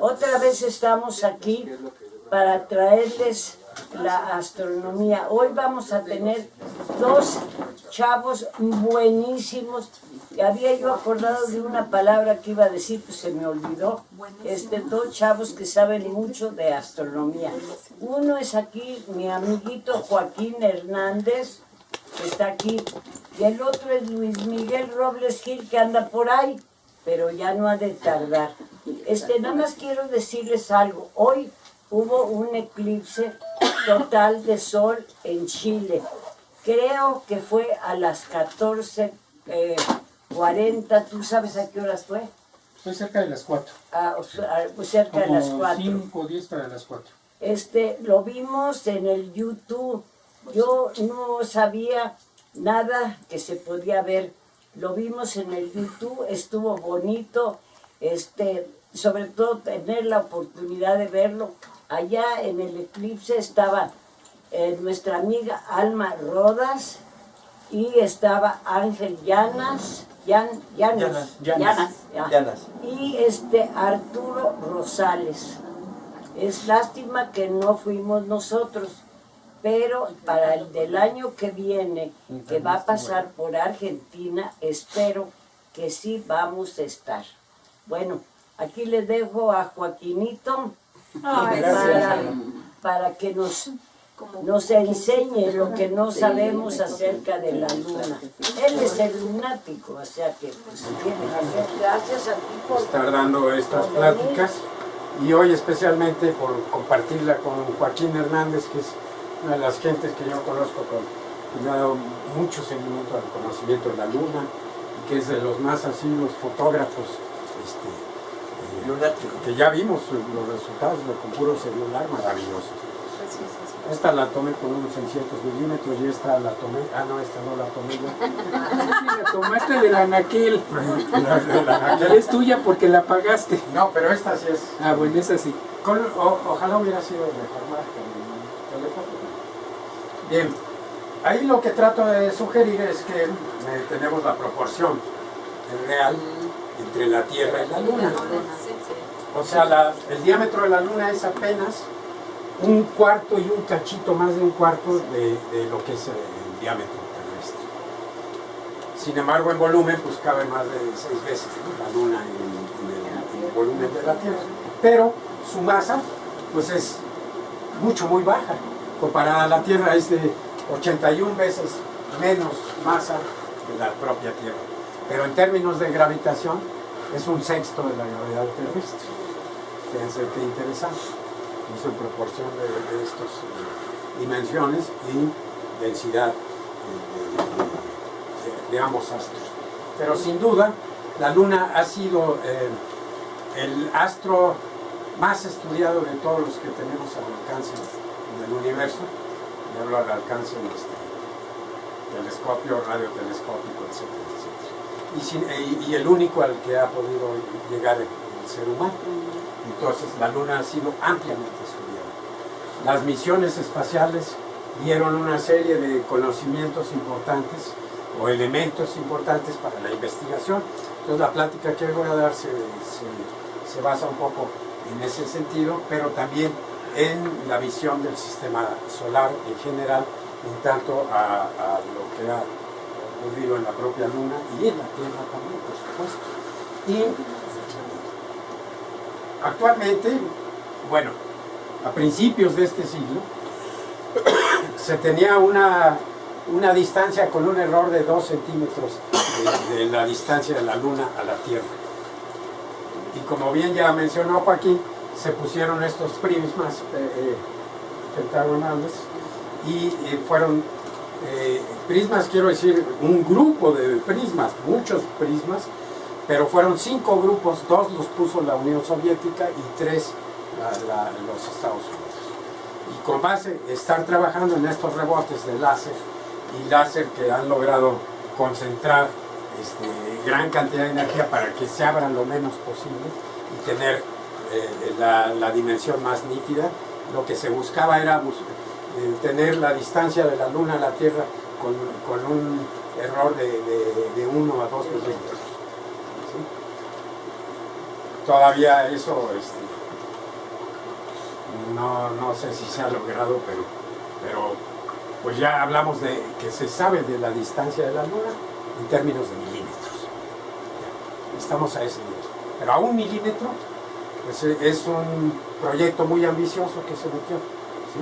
Otra vez estamos aquí para traerles la astronomía. Hoy vamos a tener dos chavos buenísimos. Había yo acordado de una palabra que iba a decir, pues se me olvidó. Dos chavos que saben mucho de astronomía. Uno es aquí mi amiguito Joaquín Hernández, que está aquí, y el otro es Luis Miguel Robles Gil, que anda por ahí, pero ya no ha de tardar. Nada más quiero decirles algo. Hoy hubo un eclipse total de sol en Chile. Creo que fue a las 14:40. ¿Tú sabes a qué horas fue? Fue cerca de las 4. Pues cerca de las 4. 5 o 10 para las 4. Lo vimos en el YouTube. Yo no sabía nada que se podía ver. Lo vimos en el YouTube, estuvo bonito. Sobre todo tener la oportunidad de verlo. Allá en el eclipse estaba nuestra amiga Alma Rodas y estaba Ángel Llanas y Arturo Rosales. Es lástima que no fuimos nosotros, pero para el del año que viene, que va a pasar por Argentina, espero que sí vamos a estar. Bueno, aquí les dejo a Joaquinito para que nos enseñe lo que no sabemos acerca de la luna. Él es el lunático, o sea que pues tiene que hacer. Gracias a ti por estar dando estas pláticas, y hoy especialmente por compartirla con Joaquín Hernández, que es una de las gentes que yo conozco, que me ha dado mucho seguimiento al conocimiento de la luna, y que es de los más asiduos fotógrafos, que ya vimos los resultados con puro celular maravillosos. Esta la tomé con unos 600 milímetros y esta la tomé, esta no la tomé yo. La tomaste de la Anaquel. Es tuya porque la pagaste. No, pero esta sí es. Bueno, esa sí. Ojalá hubiera sido de mejor marca el teléfono. Bien, ahí lo que trato de sugerir es que tenemos la proporción real entre la Tierra y la Luna. O sea, el diámetro de la Luna es apenas un cuarto y un cachito, más de un cuarto de lo que es el diámetro terrestre. Sin embargo, en volumen, pues cabe más de 6 veces, ¿no?, la Luna en el volumen de la Tierra. Pero su masa, pues es muy baja. Comparada a la Tierra, es de 81 veces menos masa que la propia Tierra. Pero en términos de gravitación, es un sexto de la gravedad terrestre. Fíjense qué interesante. Es en proporción de estas dimensiones y densidad de ambos astros. Pero sin duda, la Luna ha sido el astro más estudiado de todos los que tenemos al alcance del universo. Y hablo al alcance de telescopio, radiotelescópico, etcétera, etcétera. Y el único al que ha podido llegar el ser humano. Entonces la Luna ha sido ampliamente estudiada. Las misiones espaciales dieron una serie de conocimientos importantes o elementos importantes para la investigación. Entonces la plática que voy a dar se basa un poco en ese sentido, pero también en la visión del sistema solar en general, en tanto a lo que ha ocurrido en la propia Luna y en la Tierra también, por supuesto. Y actualmente, bueno, a principios de este siglo, se tenía una distancia con un error de 2 centímetros de la distancia de la Luna a la Tierra. Y como bien ya mencionó Joaquín, se pusieron estos prismas pentagonales y fueron prismas, quiero decir, un grupo de prismas, muchos prismas, pero fueron 5 grupos, 2 los puso la Unión Soviética y 3 los Estados Unidos. Y con base estar trabajando en estos rebotes de láser y láser que han logrado concentrar gran cantidad de energía para que se abran lo menos posible y tener la dimensión más nítida, lo que se buscaba era tener la distancia de la Luna a la Tierra con un error de 1 a 2 milímetros. ¿Sí? Todavía eso no sé si se ha logrado, pero pues ya hablamos de que se sabe de la distancia de la Luna en términos de milímetros. Estamos a ese nivel. Pero a 1 milímetro, pues es un proyecto muy ambicioso que se metió, ¿sí?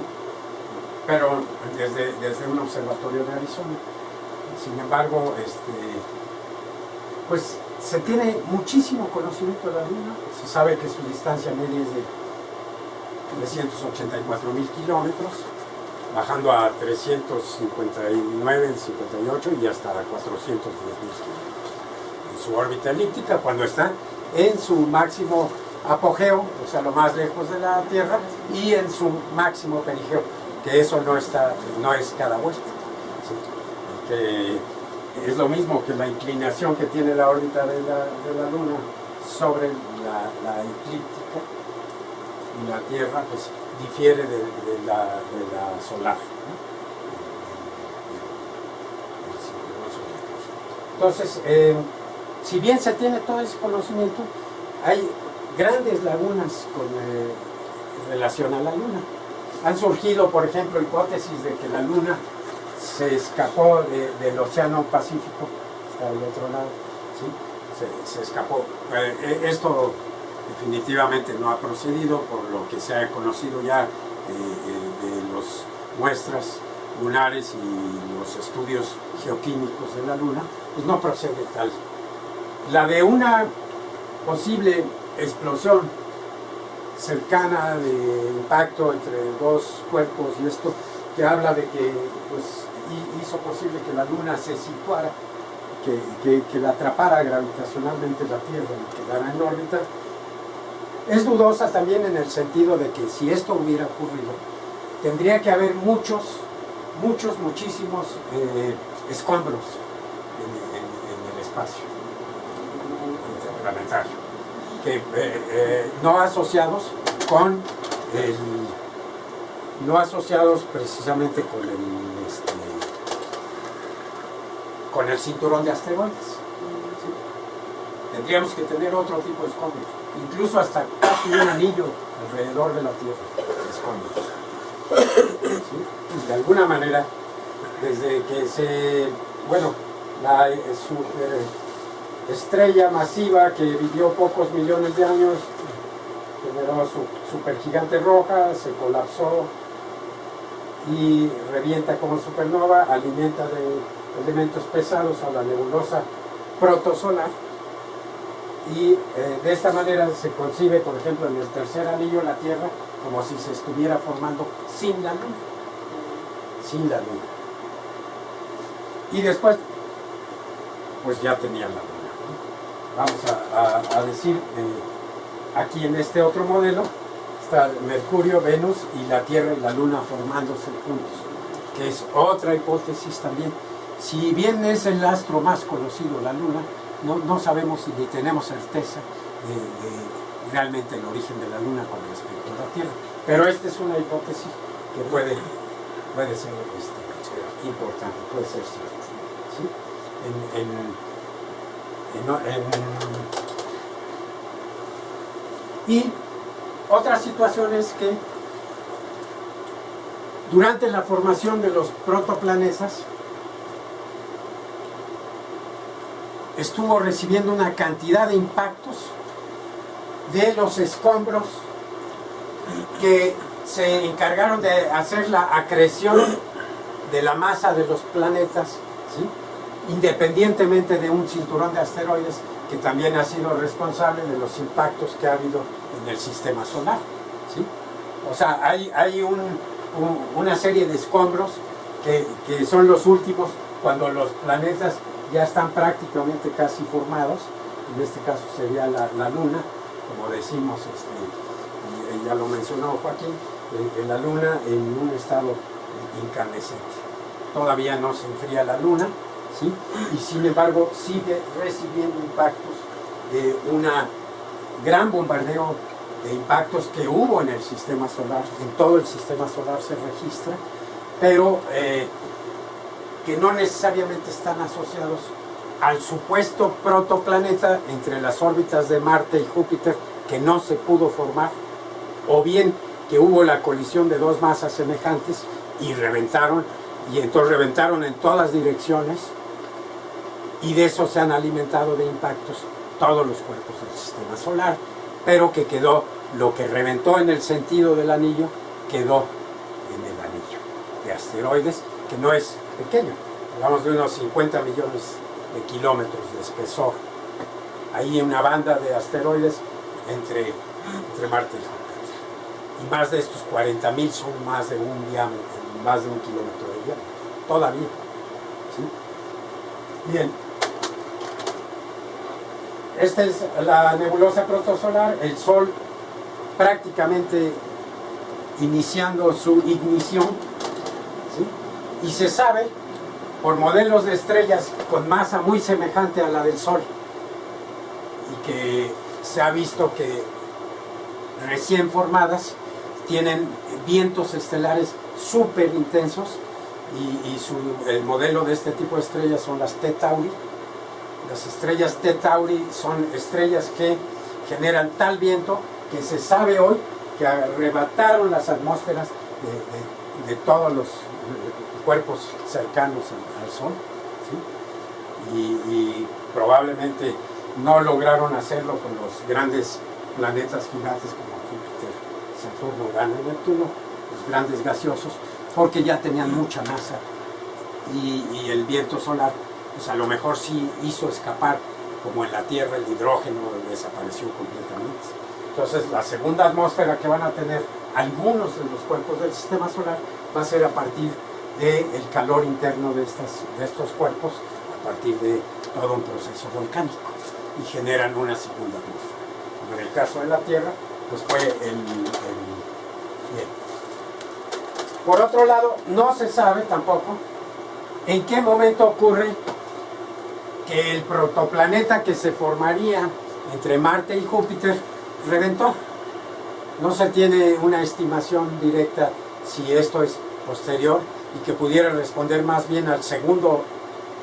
Pero desde un observatorio de Arizona. Sin embargo, pues se tiene muchísimo conocimiento de la Luna. Se sabe que su distancia media es de 384.000 kilómetros, bajando a 359, 58 y hasta 410.000 kilómetros. En su órbita elíptica, cuando está en su máximo apogeo, o sea, lo más lejos de la Tierra, y en su máximo perigeo, que eso no es cada vuelta. ¿Sí? Que es lo mismo que la inclinación que tiene la órbita de la Luna sobre la eclíptica, y la Tierra pues difiere de la solar, ¿no? Entonces, si bien se tiene todo ese conocimiento, hay grandes lagunas con relación a la Luna. Han surgido, por ejemplo, hipótesis de que la Luna se escapó del Océano Pacífico, está al otro lado, ¿sí? Se escapó. Esto definitivamente no ha procedido, por lo que se ha conocido ya de las muestras lunares y los estudios geoquímicos de la Luna, pues no procede tal. La de una posible explosión cercana de impacto entre dos cuerpos, y esto que habla de que pues, hizo posible que la Luna se situara, que la atrapara gravitacionalmente la Tierra y quedara en órbita, es dudosa también en el sentido de que si esto hubiera ocurrido, tendría que haber muchísimos escombros en el espacio interplanetario, que no asociados precisamente con el cinturón de asteroides. ¿Sí? Tendríamos que tener otro tipo de escombros, incluso hasta casi un anillo alrededor de la Tierra de escombros. ¿Sí? Pues de alguna manera, desde que la estrella masiva que vivió pocos millones de años generó su supergigante roja, se colapsó y revienta como supernova, alimenta de elementos pesados a la nebulosa protosolar, y de esta manera se concibe, por ejemplo, en el tercer anillo la Tierra como si se estuviera formando sin la Luna. Y después, pues ya tenía la Luna, ¿no? Vamos a decir, aquí en este otro modelo, está Mercurio, Venus y la Tierra y la Luna formándose juntos, que es otra hipótesis también. Si bien es el astro más conocido, la Luna, no sabemos ni tenemos certeza de realmente el origen de la Luna con respecto a la Tierra. Pero esta es una hipótesis que puede ser importante, puede ser cierta. ¿Sí? Y otra situación es que durante la formación de los protoplanetas estuvo recibiendo una cantidad de impactos de los escombros que se encargaron de hacer la acreción de la masa de los planetas, ¿sí? Independientemente de un cinturón de asteroides que también ha sido responsable de los impactos que ha habido en el sistema solar, ¿sí? O sea, hay una serie de escombros que son los últimos cuando los planetas ya están prácticamente casi formados. En este caso sería la Luna, como decimos, ya lo mencionó Joaquín, la Luna en un estado incandescente. Todavía no se enfría la Luna, ¿sí? Y sin embargo sigue recibiendo impactos de una gran bombardeo de impactos que hubo en el sistema solar. En todo el sistema solar se registra, pero que no necesariamente están asociados al supuesto protoplaneta entre las órbitas de Marte y Júpiter que no se pudo formar, o bien que hubo la colisión de dos masas semejantes y reventaron, y entonces reventaron en todas direcciones, y de eso se han alimentado de impactos todos los cuerpos del sistema solar, pero que quedó, lo que reventó en el sentido del anillo, quedó en el anillo de asteroides, que no es pequeño, hablamos de unos 50 millones de kilómetros de espesor. Ahí una banda de asteroides entre Marte y Júpiter. Y más de estos 40.000 son más de un diámetro, más de un kilómetro de diámetro, todavía. ¿Sí? Bien. Esta es la nebulosa protosolar, el Sol prácticamente iniciando su ignición, ¿sí? Y se sabe por modelos de estrellas con masa muy semejante a la del Sol, y que se ha visto que recién formadas tienen vientos estelares súper intensos, y el modelo de este tipo de estrellas son las T Tauri. Las estrellas T Tauri son estrellas que generan tal viento que se sabe hoy que arrebataron las atmósferas de todos los cuerpos cercanos al Sol, ¿sí? Y probablemente no lograron hacerlo con los grandes planetas gigantes como Júpiter, Saturno, Urano y Neptuno, los grandes gaseosos, porque ya tenían mucha masa, y el viento solar pues a lo mejor sí hizo escapar, como en la Tierra el hidrógeno desapareció completamente. Entonces la segunda atmósfera que van a tener algunos de los cuerpos del sistema solar va a ser a partir del calor interno de estos cuerpos, a partir de todo un proceso volcánico, y generan una segunda atmósfera. Como en el caso de la Tierra, pues fue bien. Por otro lado, no se sabe tampoco en qué momento ocurre que el protoplaneta que se formaría entre Marte y Júpiter reventó. No se tiene una estimación directa si esto es posterior, y que pudiera responder más bien al segundo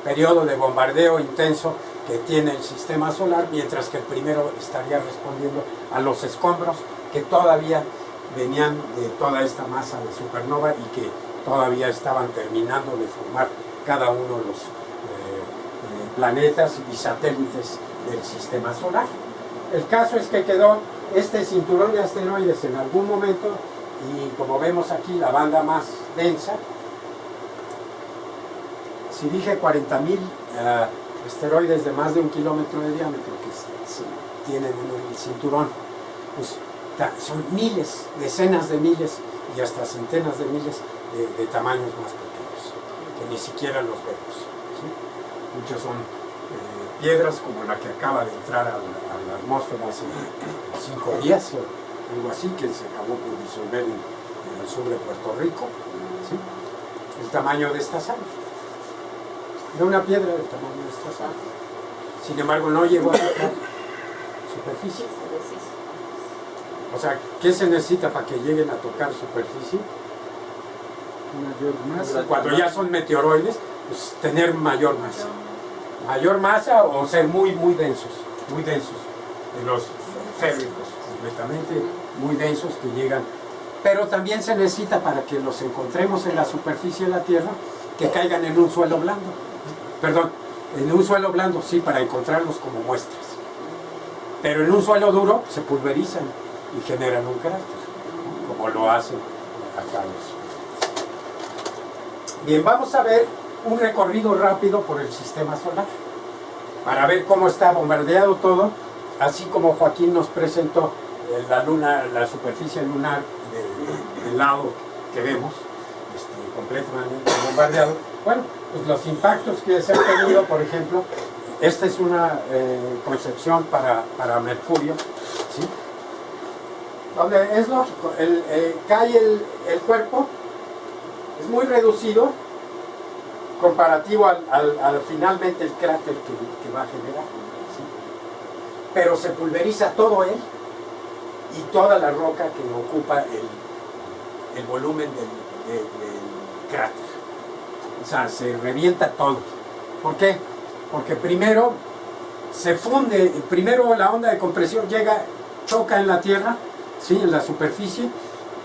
periodo de bombardeo intenso que tiene el sistema solar, mientras que el primero estaría respondiendo a los escombros que todavía venían de toda esta masa de supernova y que todavía estaban terminando de formar cada uno de los planetas y satélites del sistema solar. El caso es que quedó este cinturón de asteroides en algún momento, y como vemos aquí, la banda más densa. Si dije 40.000 asteroides de más de 1 kilómetro de diámetro que se tienen en el cinturón, pues son miles, decenas de miles y hasta centenas de miles de tamaños más pequeños, que ni siquiera los vemos, ¿sí? Muchos son piedras como la que acaba de entrar a la atmósfera hace 5 días o algo así, que se acabó por disolver en el sur de Puerto Rico, ¿sí? El tamaño de esta sal, era una piedra del tamaño de esta sal. Sin embargo, no llegó a tocar superficie. O sea, ¿qué se necesita para que lleguen a tocar superficie? Mayor masa. Cuando ya son meteoroides, pues tener mayor masa. Mayor masa o ser muy densos, de los férricos, completamente muy densos que llegan. Pero también se necesita, para que los encontremos en la superficie de la Tierra, que caigan en un suelo blando. Perdón, en un suelo blando, sí, para encontrarlos como muestras. Pero en un suelo duro se pulverizan y generan un cráter, como lo hacen acá los. Bien, vamos a ver un recorrido rápido por el sistema solar, para ver cómo está bombardeado todo, así como Joaquín nos presentó la luna, la superficie lunar del lado que vemos, completamente bombardeado. Bueno, pues los impactos que se han tenido, por ejemplo, esta es una concepción para Mercurio, ¿sí? Donde es lógico, cae el cuerpo, es muy reducido comparativo al finalmente el cráter que va a generar, ¿sí? Pero se pulveriza todo él y toda la roca que ocupa el volumen del cráter. O sea, se revienta todo. ¿Por qué? Porque primero se funde, primero la onda de compresión llega, choca en la Tierra, ¿sí? En la superficie,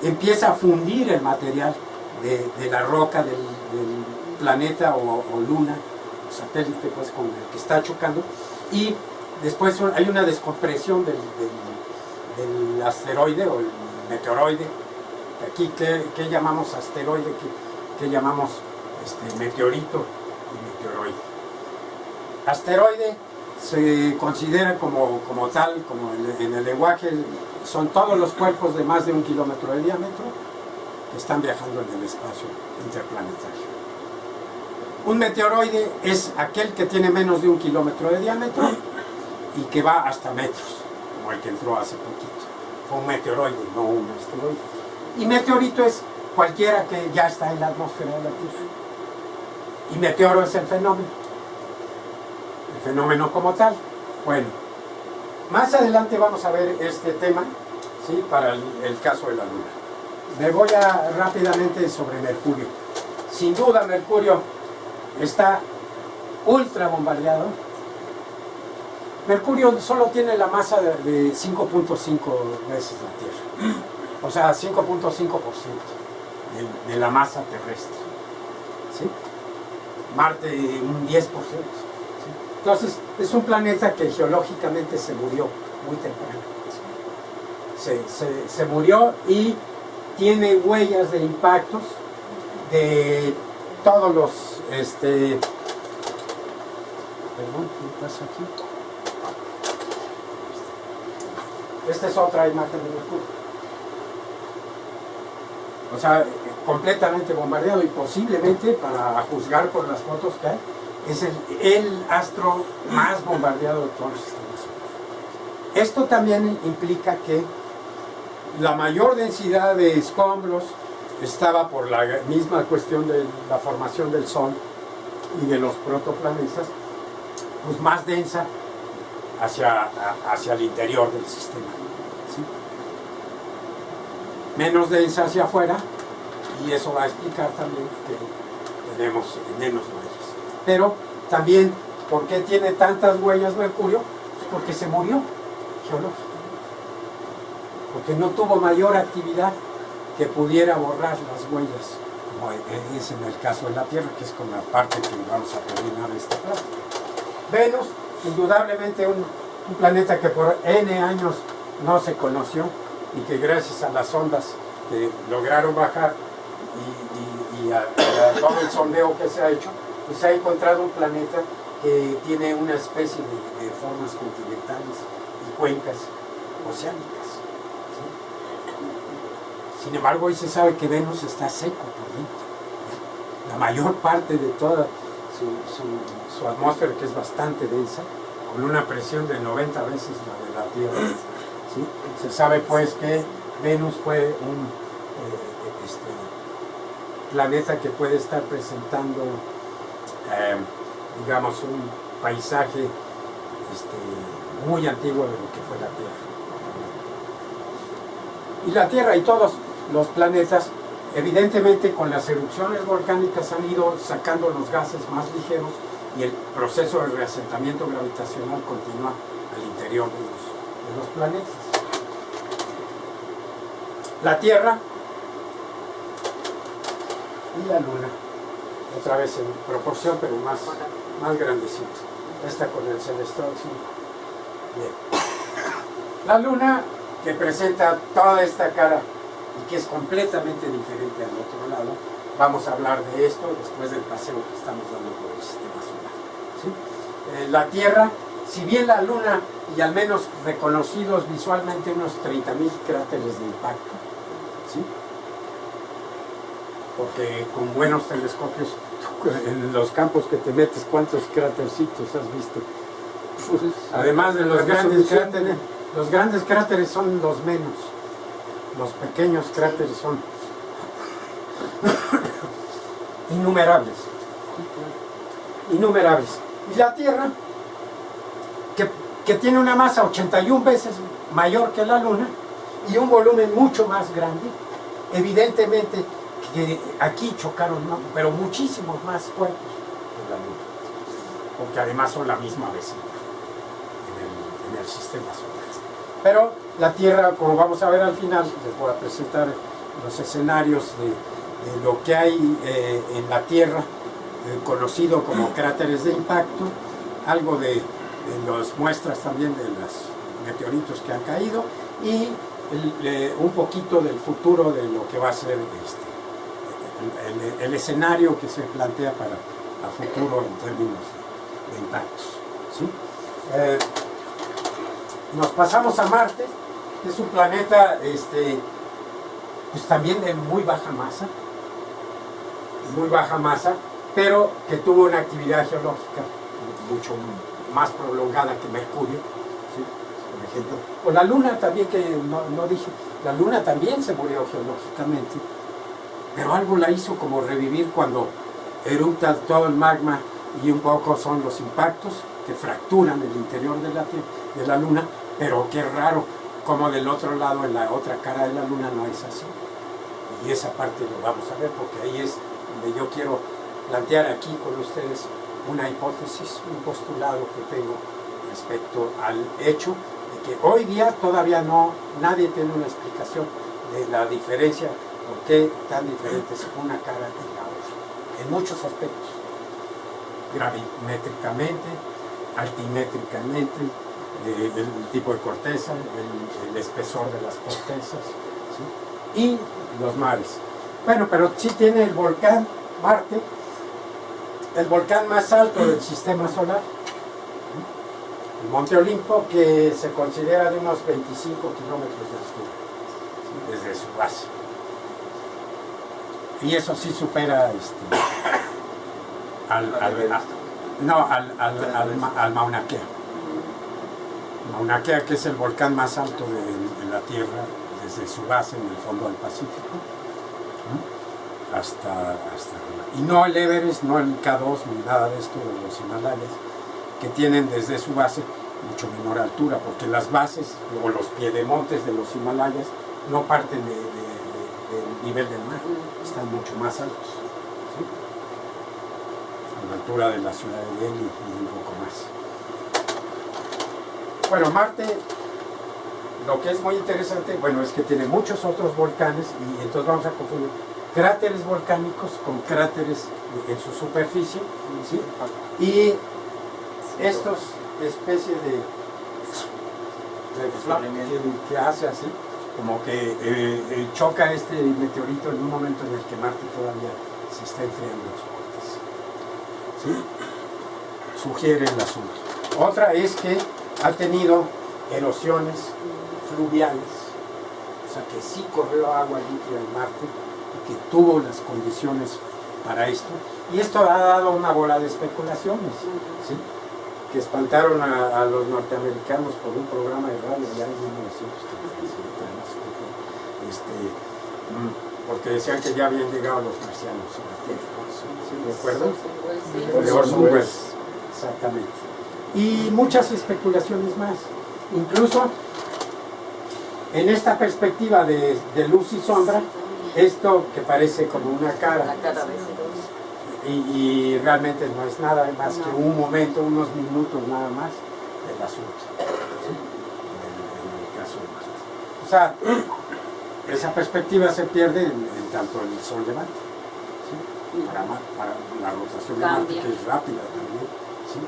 empieza a fundir el material de la roca del planeta o luna, o satélite pues, con el que está chocando, y después hay una descompresión del asteroide o el meteoroide. Aquí, ¿qué llamamos asteroide? ¿Qué llamamos meteorito y meteoroide? Asteroide se considera como tal, como en el lenguaje, son todos los cuerpos de más de 1 kilómetro de diámetro que están viajando en el espacio interplanetario. Un meteoroide es aquel que tiene menos de 1 kilómetro de diámetro y que va hasta metros, como el que entró hace poquito. Fue un meteoroide, no un asteroide. Y meteorito es cualquiera que ya está en la atmósfera de la Tierra. Y meteoro es el fenómeno como tal. Bueno, más adelante vamos a ver este tema, ¿sí? Para el caso de la Luna. Me voy rápidamente sobre Mercurio. Sin duda Mercurio está ultra bombardeado. Mercurio solo tiene la masa de 5.5 veces la Tierra. O sea, 5.5% de la masa terrestre. ¿Sí? Marte un 10%. Entonces, es un planeta que geológicamente se murió muy temprano. Se murió y tiene huellas de impactos de todos los... Perdón, ¿qué pasa aquí? Esta es otra imagen de Mercurio. O sea, completamente bombardeado y posiblemente, para juzgar por las fotos que hay, es el astro más bombardeado de todos los sistemas solares. Esto también implica que la mayor densidad de escombros estaba por la misma cuestión de la formación del Sol y de los protoplanetas, pues más densa hacia el interior del sistema, ¿sí? Menos densa hacia afuera, y eso va a explicar también que tenemos menos huellas. Pero también, ¿por qué tiene tantas huellas Mercurio? Pues porque se murió geológicamente, porque no tuvo mayor actividad que pudiera borrar las huellas, como es en el caso de la Tierra, que es con la parte que vamos a terminar esta plática. Venus, indudablemente un planeta que por N años no se conoció, y que gracias a las ondas que lograron bajar y a todo el sondeo que se ha hecho, pues se ha encontrado un planeta que tiene una especie de formas continentales y cuencas oceánicas, ¿sí? Sin embargo, hoy se sabe que Venus está seco por dentro. La mayor parte de toda su atmósfera, que es bastante densa, con una presión de 90 veces la de la Tierra, ¿sí? Se sabe pues que Venus fue un planeta que puede estar presentando, digamos, un paisaje muy antiguo de lo que fue la Tierra. Y la Tierra y todos los planetas, evidentemente con las erupciones volcánicas, han ido sacando los gases más ligeros, y el proceso de reasentamiento gravitacional continúa al interior de los planetas. La Tierra y la Luna, otra vez en proporción, pero más grandecito. Esta con el celestial. Bien. La Luna, que presenta toda esta cara y que es completamente diferente al otro lado, vamos a hablar de esto después del paseo que estamos dando por el sistema solar, ¿sí? La Tierra, si bien la Luna, y al menos reconocidos visualmente unos 30.000 cráteres de impacto, ¿sí? Porque con buenos telescopios, en los campos que te metes, ¿cuántos crátercitos has visto? Además de los grandes cráteres son los menos. Los pequeños cráteres son innumerables. Y la Tierra, que tiene una masa 81 veces mayor que la Luna y un volumen mucho más grande, evidentemente que aquí chocaron, pero muchísimos más cuerpos que la Luna, porque además son la misma vecindad en el sistema solar. Pero la Tierra, como vamos a ver al final, les voy a presentar los escenarios de lo que hay en la Tierra, conocido como cráteres de impacto, algo de las muestras también de los meteoritos que han caído y un poquito del futuro de lo que va a ser el escenario que se plantea para a futuro en términos de impactos, ¿sí? Nos pasamos a Marte, que es un planeta pues también de muy baja masa, pero que tuvo una actividad geológica mucho más prolongada que Mercurio, ¿sí? Por ejemplo. O la Luna también, que no dije, la Luna también se murió geológicamente, pero algo la hizo como revivir cuando eructa todo el magma, y un poco son los impactos que fracturan el interior de la Luna, pero qué raro, como del otro lado, en la otra cara de la Luna, no es así. Y esa parte lo vamos a ver, porque ahí es donde yo quiero plantear aquí con ustedes una hipótesis, un postulado que tengo respecto al hecho de que hoy día todavía nadie tiene una explicación de la diferencia, por qué tan diferentes una cara y la otra, en muchos aspectos, gravimétricamente, altimétricamente, el tipo de corteza, el espesor de las cortezas, ¿sí? Y los mares. Bueno, pero sí tiene el volcán Marte, el volcán más alto del sistema solar, el Monte Olimpo, que se considera de unos 25 kilómetros de altura, ¿sí? Desde su base. Y eso sí supera al Mauna Kea. Mauna Kea, que es el volcán más alto de la Tierra, desde su base en el fondo del Pacífico, ¿no? hasta arriba. Y no el Everest, no el K2, ni nada de esto de los Himalayas, que tienen desde su base mucho menor altura, porque las bases o los piedemontes de los Himalayas no parten del nivel del mar, están mucho más altos, ¿sí? A la altura de la ciudad de Delhi y un poco más. Bueno, Marte, lo que es muy interesante, bueno, es que tiene muchos otros volcanes, y entonces vamos a confundir cráteres volcánicos con cráteres en su superficie, ¿sí? Y estos especies de flap que hace así, como que choca este meteorito en un momento en el que Marte todavía se está enfriando en su corteza, ¿sí? Sugiere el asunto. Otra es que ha tenido erosiones fluviales, o sea que sí corrió agua líquida en Marte y que tuvo las condiciones para esto, y esto ha dado una bola de especulaciones, ¿sí? Que espantaron a los norteamericanos por un programa de radio ya en 1937, porque decían que ya habían llegado los marcianos a la Tierra, ¿sí recuerdan? De Orson Welles, exactamente. Y muchas especulaciones más, incluso en esta perspectiva de luz y sombra, esto que parece como una cara, y realmente no es nada más que un momento, unos minutos nada más del asunto, ¿sí? en el caso de Marte. O sea, esa perspectiva se pierde en tanto el Sol de Marte, ¿sí? para la rotación de Marte, que es rápida también, ¿sí?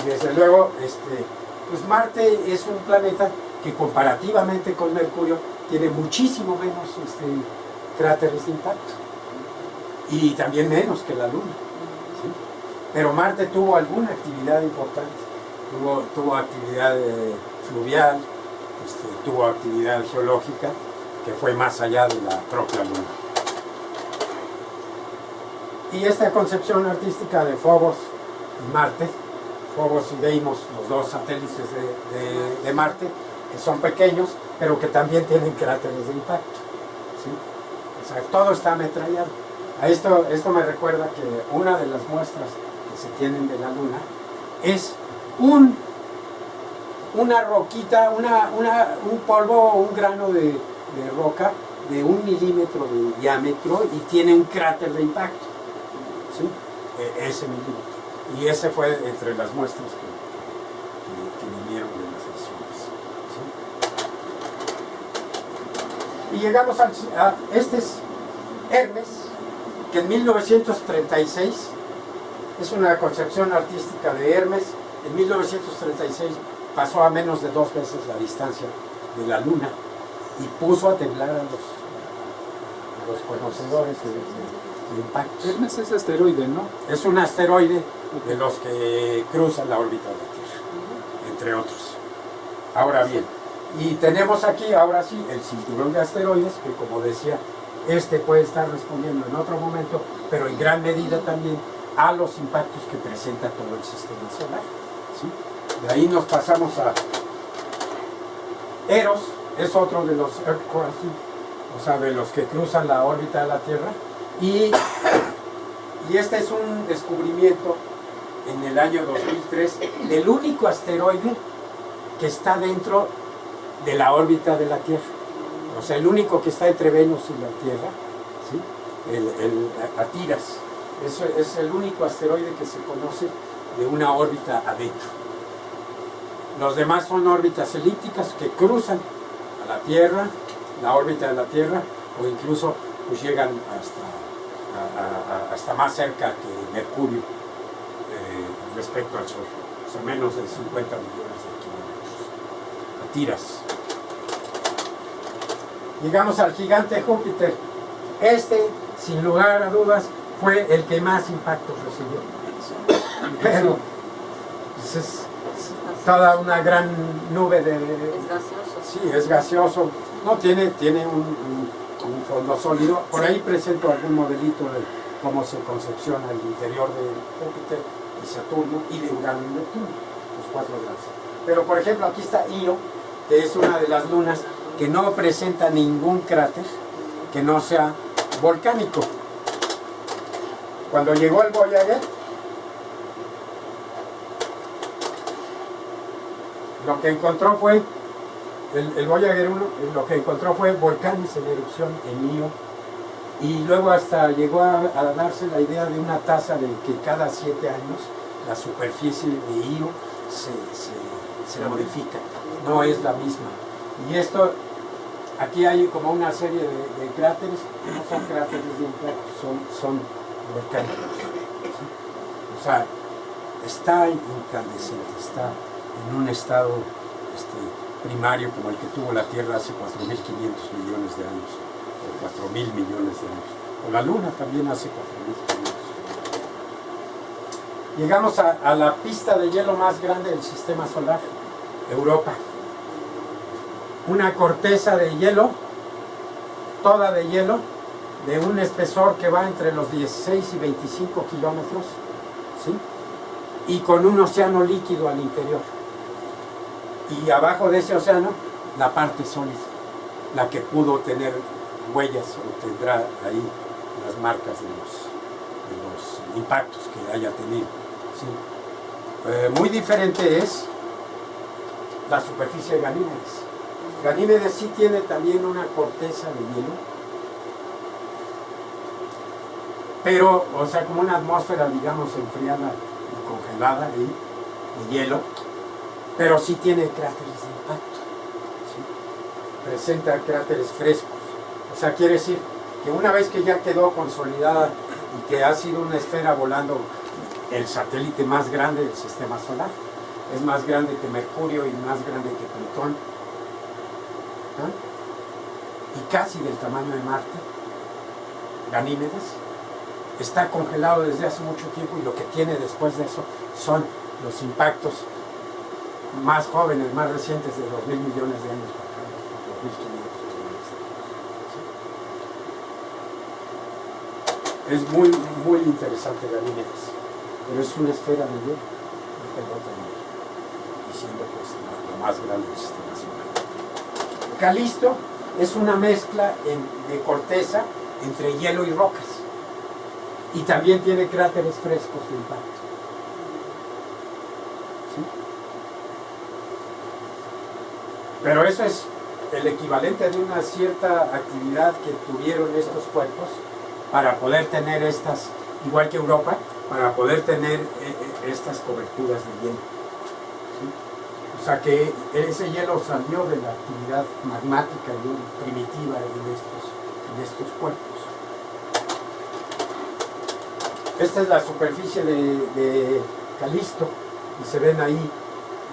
Y desde luego, pues Marte es un planeta que comparativamente con Mercurio tiene muchísimo menos cráteres de impacto, y también menos que la Luna, ¿sí? Pero Marte tuvo alguna actividad importante, tuvo actividad fluvial, tuvo actividad geológica que fue más allá de la propia Luna. Y esta concepción artística de Phobos y Marte, Phobos y Deimos, los dos satélites de Marte, que son pequeños, pero que también tienen cráteres de impacto, ¿sí? O sea, todo está ametrallado. A esto me recuerda que una de las muestras que se tienen de la Luna es una roquita, un polvo o un grano de roca de 1 milímetro de diámetro, y tiene un cráter de impacto, ¿sí? Ese milímetro. Y ese fue entre las muestras que vinieron de las misiones, ¿sí? Y llegamos este es Hermes, que en 1936, es una concepción artística de Hermes, en 1936 pasó a menos de 2 veces la distancia de la Luna y puso a temblar a los conocedores de impactos. Hermes es asteroide, ¿no? Es un asteroide de los que cruzan la órbita de la Tierra, entre otros. Ahora bien, y tenemos aquí, ahora sí, el cinturón de asteroides, que como decía, puede estar respondiendo en otro momento, pero en gran medida también a los impactos que presenta todo el sistema solar. ¿Sí? De ahí nos pasamos a Eros, es otro de los Earth Crossing, o sea, de los que cruzan la órbita de la Tierra, y este es un descubrimiento en el año 2003 del único asteroide que está dentro de la órbita de la Tierra. O sea, el único que está entre Venus y la Tierra, ¿sí? el Atiras. Es el único asteroide que se conoce de una órbita adentro. Los demás son órbitas elípticas que cruzan a la Tierra, la órbita de la Tierra, o incluso pues llegan hasta más cerca que Mercurio respecto al Sol. O sea, menos de 50 millones de kilómetros. Atiras. Llegamos al gigante Júpiter. Sin lugar a dudas, fue el que más impactos recibió. Pero pues es toda una gran nube de... Es gaseoso. Sí, es gaseoso. No, tiene un fondo sólido. Por ahí presento algún modelito de cómo se concepciona el interior de Júpiter y Saturno y de Urano y Neptuno, los 4 grandes. Pero por ejemplo aquí está Io, que es una de las lunas que no presenta ningún cráter que no sea volcánico. Cuando llegó el Voyager, lo que encontró fue, el Voyager 1, lo que encontró fue volcanes en erupción en Io, y luego hasta llegó a darse la idea de una tasa de que cada 7 años la superficie de Io se modifica, no es la misma. Y esto, aquí hay como una serie de cráteres, no son cráteres de impacto, son volcánicos. ¿Sí? O sea, está incandescente, está en un estado primario como el que tuvo la Tierra hace 4.500 millones de años, o 4.000 millones de años. O la Luna también hace 4.500. Llegamos a la pista de hielo más grande del sistema solar, Europa. Una corteza de hielo, toda de hielo, de un espesor que va entre los 16 y 25 kilómetros, ¿sí? Y con un océano líquido al interior. Y abajo de ese océano, la parte sólida, la que pudo tener huellas o tendrá ahí las marcas de los impactos que haya tenido. ¿Sí? Muy diferente es la superficie de Ganímedes. Ganímedes sí tiene también una corteza de hielo, pero, o sea, como una atmósfera, digamos, enfriada y congelada ahí, de hielo, pero sí tiene cráteres de impacto, ¿sí? Presenta cráteres frescos. O sea, quiere decir que una vez que ya quedó consolidada y que ha sido una esfera volando, el satélite más grande del sistema solar, es más grande que Mercurio y más grande que Plutón, ¿no? Y casi del tamaño de Marte, Ganímedes, está congelado desde hace mucho tiempo, y lo que tiene después de eso son los impactos más jóvenes, más recientes, de 2.000 millones de años para acá, 2.500 millones de años. ¿Sí? Es muy, muy interesante Ganímedes, pero es una esfera de hielo, y siendo pues lo más grande del sistema solar. Calisto es una mezcla de corteza entre hielo y rocas, y también tiene cráteres frescos de impacto. ¿Sí? Pero eso es el equivalente de una cierta actividad que tuvieron estos cuerpos para poder tener estas, igual que Europa, para poder tener estas coberturas de hielo. ¿Sí? O O sea que ese hielo salió de la actividad magmática primitiva en estos cuerpos. Esta es la superficie de Calisto y se ven ahí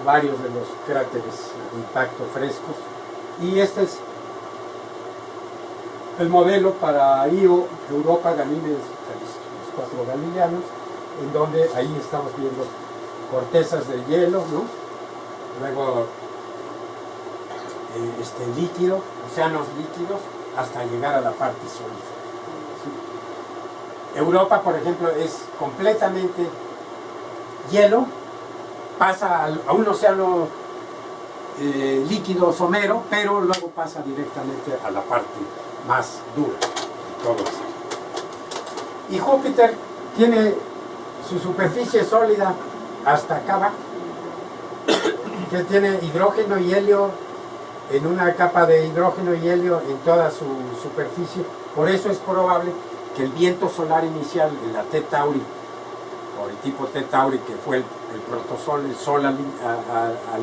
varios de los cráteres de impacto frescos. Y este es el modelo para Io, Europa, Ganímedes y Calisto, los 4 galileanos, en donde ahí estamos viendo cortezas de hielo, ¿no? Luego líquido, océanos líquidos, hasta llegar a la parte sólida. ¿Sí? Europa, por ejemplo, es completamente hielo, pasa a un océano líquido somero, pero luego pasa directamente a la parte más dura de todo eso. Y Júpiter tiene su superficie sólida hasta acá abajo, que tiene hidrógeno y helio, en una capa de hidrógeno y helio en toda su superficie. Por eso es probable que el viento solar inicial en la T Tauri, o el tipo T Tauri, que fue el protosol, el sol al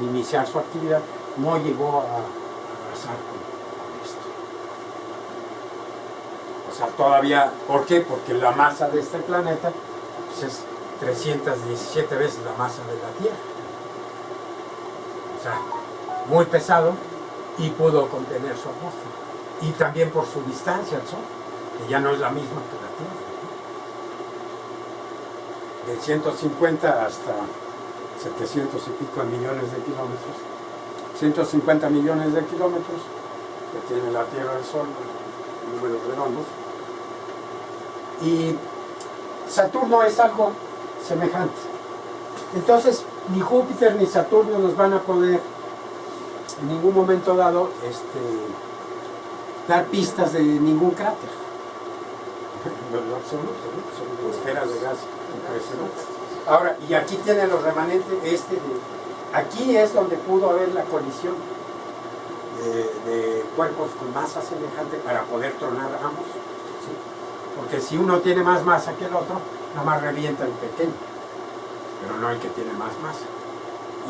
iniciar su actividad, no llegó a arrasar con esto. O sea, todavía, ¿por qué? Porque la masa de este planeta pues, es 317 veces la masa de la Tierra. O sea, muy pesado, y pudo contener su atmósfera. Y también por su distancia al Sol, que ya no es la misma que la Tierra. De 150 hasta 700 y pico millones de kilómetros. 150 millones de kilómetros que tiene la Tierra del Sol, números redondos. Y Saturno es algo semejante. Entonces, ni Júpiter ni Saturno nos van a poder en ningún momento dado dar pistas de ningún cráter. En lo absoluto, ¿no? Son esferas de gas impresionantes. Ahora, y aquí tiene los remanentes, aquí es donde pudo haber la colisión de cuerpos con masa semejante para poder tronar ambos. ¿Sí? Porque si uno tiene más masa que el otro, nada más revienta el pequeño, pero no el que tiene más masa.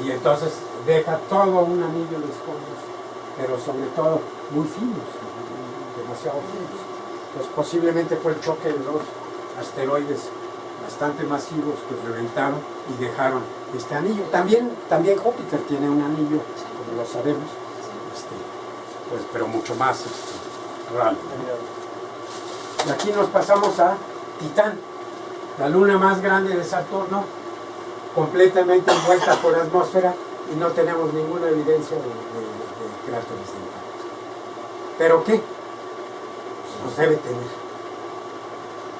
Y entonces deja todo un anillo de escombros, pero sobre todo muy finos, demasiado finos. Entonces posiblemente fue el choque de dos asteroides bastante masivos que reventaron y dejaron este anillo. También Júpiter tiene un anillo, como lo sabemos, pues, pero mucho más raro. Y aquí nos pasamos a Titán, la luna más grande de Saturno, completamente envuelta por la atmósfera, y no tenemos ninguna evidencia de cráteres de impacto. ¿Pero qué? Pues los debe tener.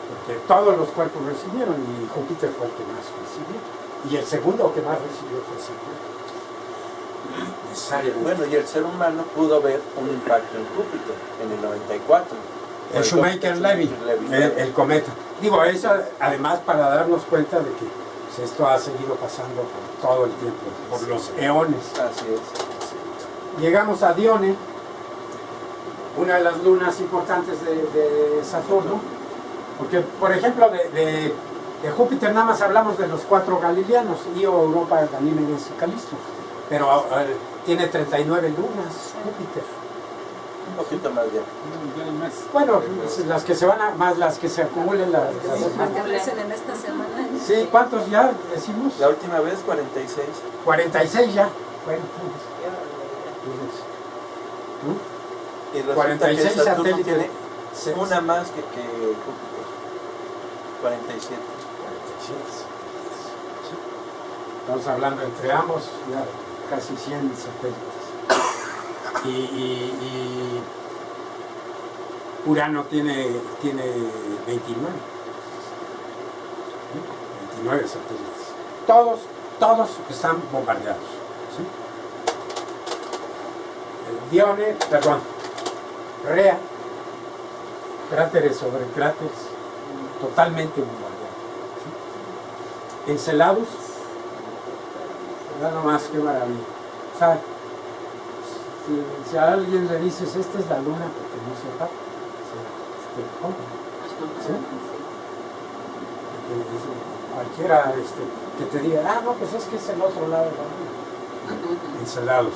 Porque todos los cuerpos recibieron, y Júpiter fue el que más recibió. Y el segundo que más recibió fue Saturno. Necesariamente. Bueno, y el ser humano pudo ver un impacto en Júpiter en el 94. El Shoemaker-Levy, el cometa. Digo, eso además para darnos cuenta de que pues, esto ha seguido pasando por todo el tiempo, por los eones. Así es. Llegamos a Dione, una de las lunas importantes de Saturno, porque, por ejemplo, de Júpiter nada más hablamos de los 4 galileanos, Io, Europa, Ganímedes y Calisto, pero tiene 39 lunas Júpiter. Un poquito más ya. Bueno, las que se van a, más las que se acumulen las establecen en esta semana. Sí, ¿cuántos ya decimos? La última vez 46. 46 ya. Bueno, Y resulta 46 que Saturno satélites. tiene Sí. una más que Júpiter. 47. 47. Sí. Estamos hablando entre ambos ya casi 100 satélites. Y Urano tiene 29. 29 satélites. Todos están bombardeados. ¿Sí? Rea, cráteres sobre cráteres, totalmente bombardeados. ¿Sí? Encelados, nada más que maravilla. O sea, si a alguien le dices, esta es la luna, porque no sepa, se la compra. ¿Sí? Cualquiera que te diga, no, pues es que es el otro lado de la luna. Encelados.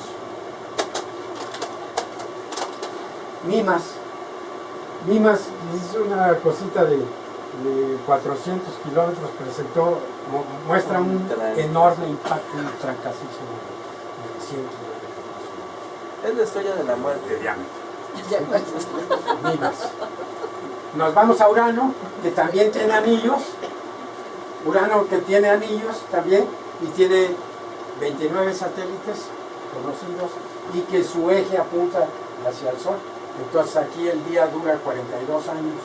Mimas es una cosita de 400 kilómetros, muestra un enorme impacto, un trancasísimo de cientos de Es la estrella de la muerte. de diámetro. Mimas. Nos vamos a Urano, que también tiene anillos. Urano que tiene anillos también, y tiene 29 satélites conocidos, y que su eje apunta hacia el Sol. Entonces aquí el día dura 42 años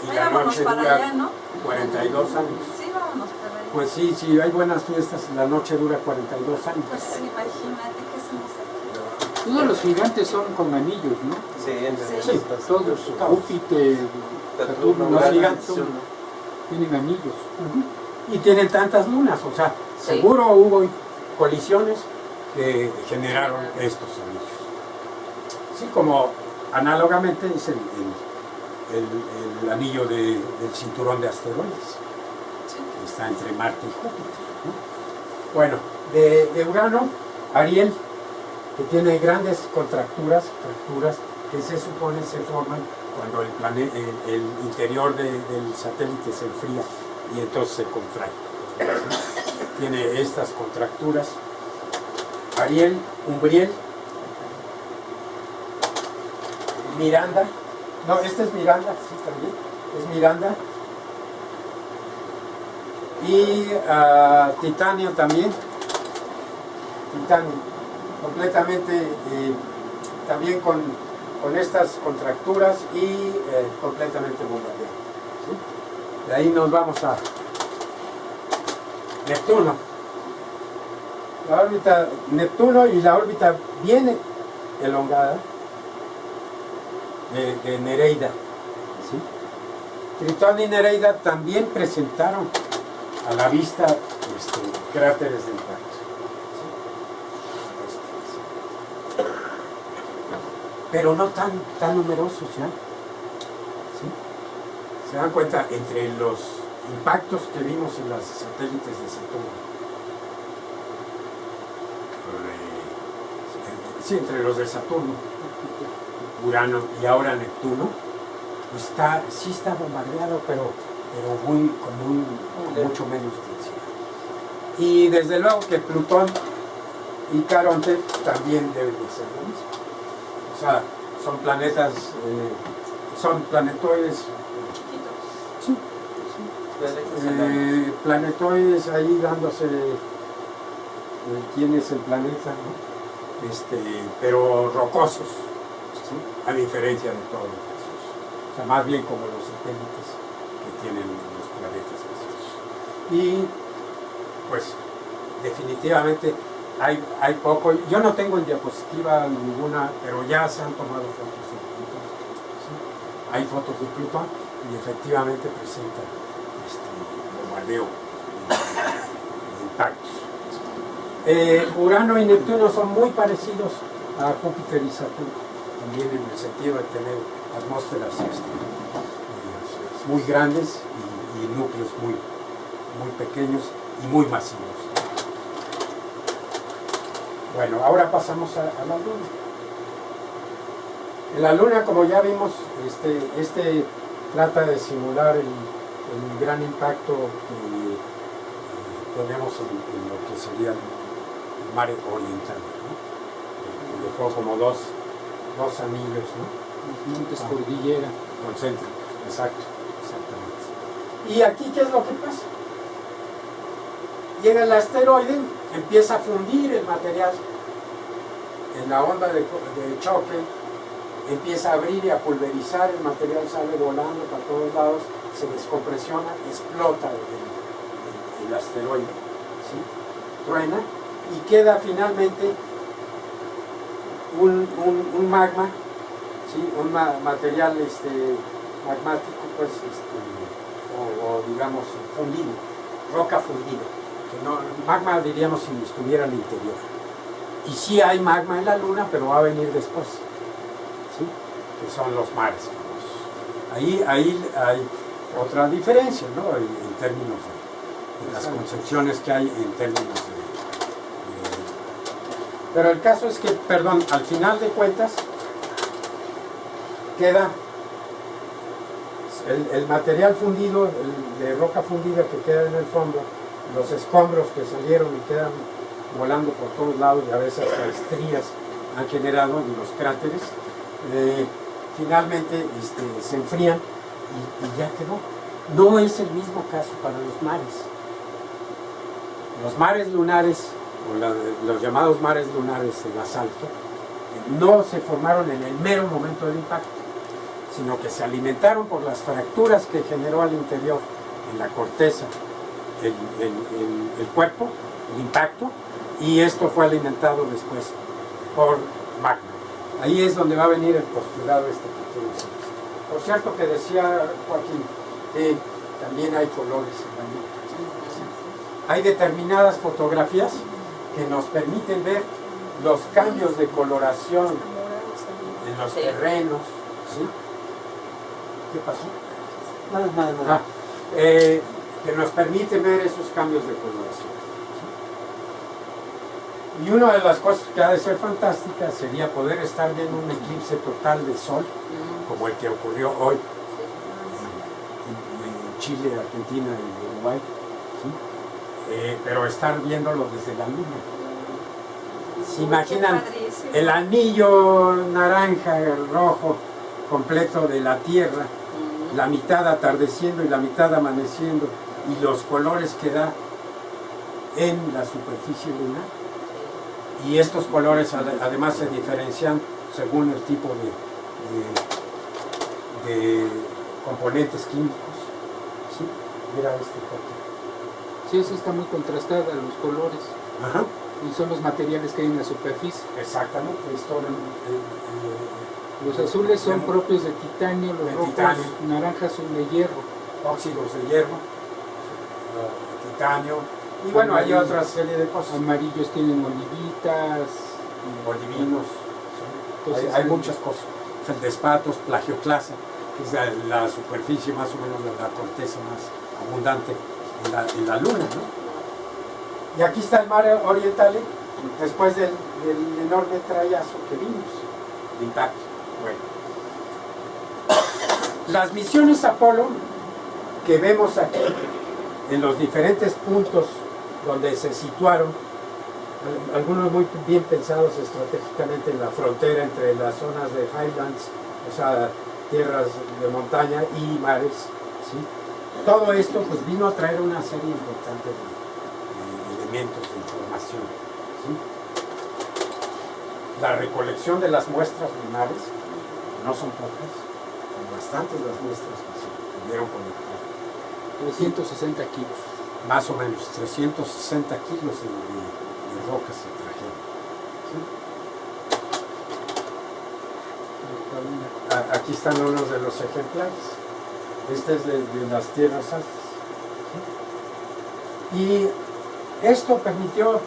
y la Vámonos noche para dura allá, ¿no? 42 años. Sí, vámonos para allá. Pues sí, si hay buenas fiestas, la noche dura 42 años. Pues sí, imagínate que hacemos aquí. Todos los gigantes son con anillos, ¿no? Sí, entre Sí, Todos, Júpiter, Saturno, los Urano, gigantes tienen anillos. y tienen tantas lunas, o sea, seguro hubo colisiones que generaron estos anillos. Sí, como análogamente es el anillo del cinturón de asteroides, que está entre Marte y Júpiter, ¿no? Bueno, de Urano, Ariel, que tiene grandes contracturas, fracturas, que se supone se forman cuando el interior del satélite se enfría y entonces se contrae. ¿Sí? Tiene estas contracturas. Ariel, Umbriel, Miranda, no, este es Miranda, sí, también, es Miranda, y Titanio también, Titanio, completamente, también con estas contracturas y completamente bombardeado. ¿Sí? De ahí nos vamos a Neptuno. La órbita Neptuno, y la órbita bien elongada de Nereida. ¿Sí? Tritón y Nereida también presentaron a la vista cráteres de impacto. ¿Sí? Pero no tan numerosos ya. ¿Sí? Se dan cuenta, entre los impactos que vimos en los satélites de Saturno, sí, entre los de Saturno, Urano y ahora Neptuno, pues sí está bombardeado, pero con mucho menos densidad. Y desde luego que Plutón y Caronte también deben de ser lo mismo. O sea, son planetas, son planetoides, sí, planetoides ahí dándose quién es el planeta, ¿no? Pero rocosos, ¿sí? A diferencia de todos los gaseosos. O sea, más bien como los satélites que tienen los planetas gaseosos. Y pues definitivamente hay poco. Yo no tengo en diapositiva ninguna, pero ya se han tomado fotos de Plutón. ¿Sí? Hay fotos de Plutón y efectivamente presenta bombardeo de impactos. Urano y Neptuno son muy parecidos a Júpiter y Saturno, también en el sentido de tener atmósferas muy grandes y núcleos muy pequeños y muy masivos. Bueno, ahora pasamos a la Luna. En la Luna, como ya vimos, trata de simular el gran impacto que tenemos en lo que sería el mar oriental, ¿no? Dejó como dos anillos, ¿no? Montes cordillera. Concéntricos, exactamente. ¿Y aquí qué es lo que pasa? Llega el asteroide, empieza a fundir el material en la onda de choque, empieza a abrir y a pulverizar, el material sale volando para todos lados, se descompresiona, explota el asteroide, ¿sí? Truena y queda finalmente un magma, ¿sí? Un material magmático, pues, o digamos fundido, roca fundida, que no, magma diríamos si estuviera al interior. Y sí hay magma en la Luna, pero va a venir después, ¿sí? Que son los mares famosos. Ahí hay otra diferencia, ¿no? En términos de las concepciones que hay en términos de Pero el caso es que, perdón, al final de cuentas, queda el material fundido, de roca fundida que queda en el fondo, los escombros que salieron y quedan volando por todos lados, y a veces hasta estrías han generado en los cráteres, finalmente se enfrían y ya quedó. No es el mismo caso para los mares. Los mares lunares, o los llamados mares lunares de basalto, no se formaron en el mero momento del impacto, sino que se alimentaron por las fracturas que generó al interior, en la corteza, el cuerpo, el impacto, y esto fue alimentado después por magma. Ahí es donde va a venir el postulado que conocemos. Por cierto que decía Joaquín que también hay colores en la luna. Hay determinadas fotografías que nos permiten ver los cambios de coloración en los terrenos. ¿Sí? ¿Qué pasó? Nada. Que nos permite ver esos cambios de coloración. ¿Sí? Y una de las cosas que ha de ser fantástica sería poder estar viendo un eclipse total de sol, como el que ocurrió hoy en Chile, Argentina y Uruguay, ¿sí? Pero estar viéndolo desde la luna. ¿Se imaginan el anillo naranja, rojo, completo de la Tierra, la mitad atardeciendo y la mitad amaneciendo, y los colores que da en la superficie lunar? Y estos colores además se diferencian según el tipo de componentes químicos. ¿Sí? Mira este foto. Sí, eso está muy contrastada, los colores. Ajá. Y son los materiales que hay en la superficie. Exactamente. Esto, Los azules son propios de titanio, los rojos, titanio. naranjas son de hierro. Óxidos de hierro, titanio, y bueno, hay otra serie de cosas. Amarillos tienen olivitas. Olivinos, Entonces, hay muchas cosas. Feldespatos, plagioclasa, que es la superficie más o menos de la corteza más abundante en la luna, ¿no? Y aquí está el mar oriental, después del enorme trayazo que vimos, de impacto. Bueno. Las misiones Apolo que vemos aquí, en los diferentes puntos donde se situaron, algunos muy bien pensados estratégicamente en la frontera entre las zonas de Highlands, o sea, tierras de montaña y mares, ¿sí? Todo esto pues vino a traer una serie importante de elementos de información, ¿sí? La recolección de las muestras lunares, no son pocas, son bastantes las muestras que se pudieron colectar. 360 kilos. Más o menos, 360 kilos de rocas se trajeron. ¿Sí? Aquí están unos de los ejemplares. Este es de las tierras altas. ¿Sí? Y esto permitió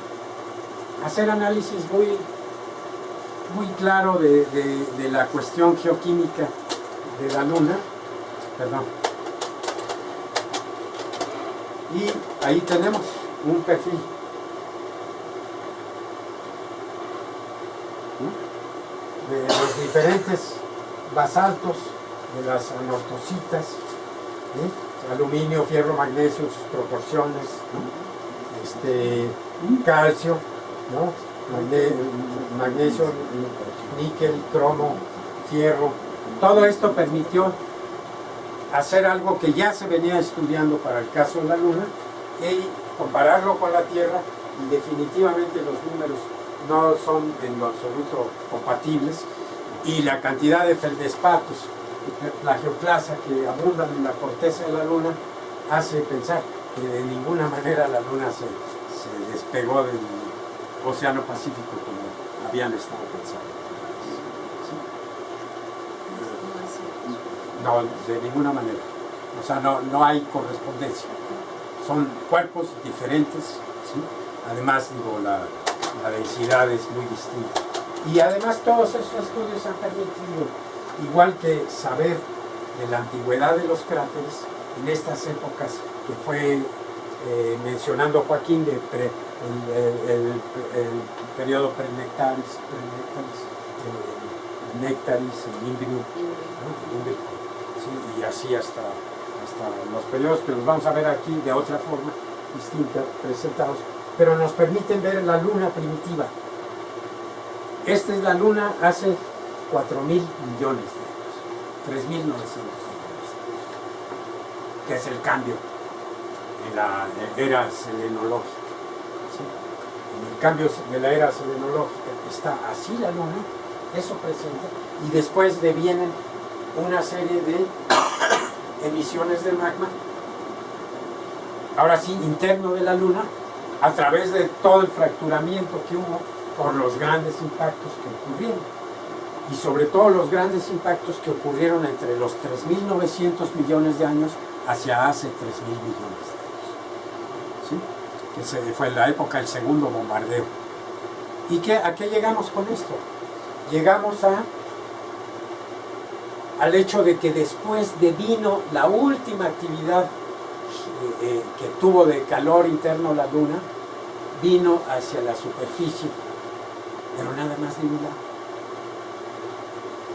hacer análisis muy claro de la cuestión geoquímica de la luna. Perdón. Y ahí tenemos un perfil. ¿Sí? De los diferentes basaltos, de las anortositas, ¿sí? Aluminio, fierro, magnesio, sus proporciones, ¿no? Calcio, ¿no? Magnesio, níquel, cromo, fierro. Todo esto permitió hacer algo que ya se venía estudiando para el caso de la Luna y compararlo con la Tierra, y definitivamente los números no son en lo absoluto compatibles, y la cantidad de feldespatos y plagioclasa que abundan en la corteza de la Luna hace pensar que de ninguna manera la Luna se despegó del Océano Pacífico como habían estado pensando. No, de ninguna manera. O sea, no hay correspondencia. Son cuerpos diferentes, ¿sí? Además, digo, la densidad es muy distinta. Y además todos esos estudios han permitido, igual que saber de la antigüedad de los cráteres, en estas épocas que fue mencionando Joaquín, de el periodo prenectaris, nectaris, el imbrium, ¿no? El ímbrico, ¿sí? Y así hasta los periodos que los vamos a ver aquí de otra forma distinta, presentados, pero nos permiten ver la luna primitiva. Esta es la luna hace 4.000 millones de años, 3.900 millones de años, que es el cambio en la era selenológica. ¿Sí? En el cambio de la era selenológica está así la luna, eso presenta, y después devienen una serie de emisiones de magma, ahora sí, interno de la luna, a través de todo el fracturamiento que hubo por los grandes impactos que ocurrieron. Y sobre todo los grandes impactos que ocurrieron entre los 3.900 millones de años hacia hace 3.000 millones de años. ¿Sí? Que fue la época del segundo bombardeo. ¿Y a qué llegamos con esto? Llegamos al hecho de que después vino la última actividad que tuvo de calor interno la luna, vino hacia la superficie, pero nada más de un lado,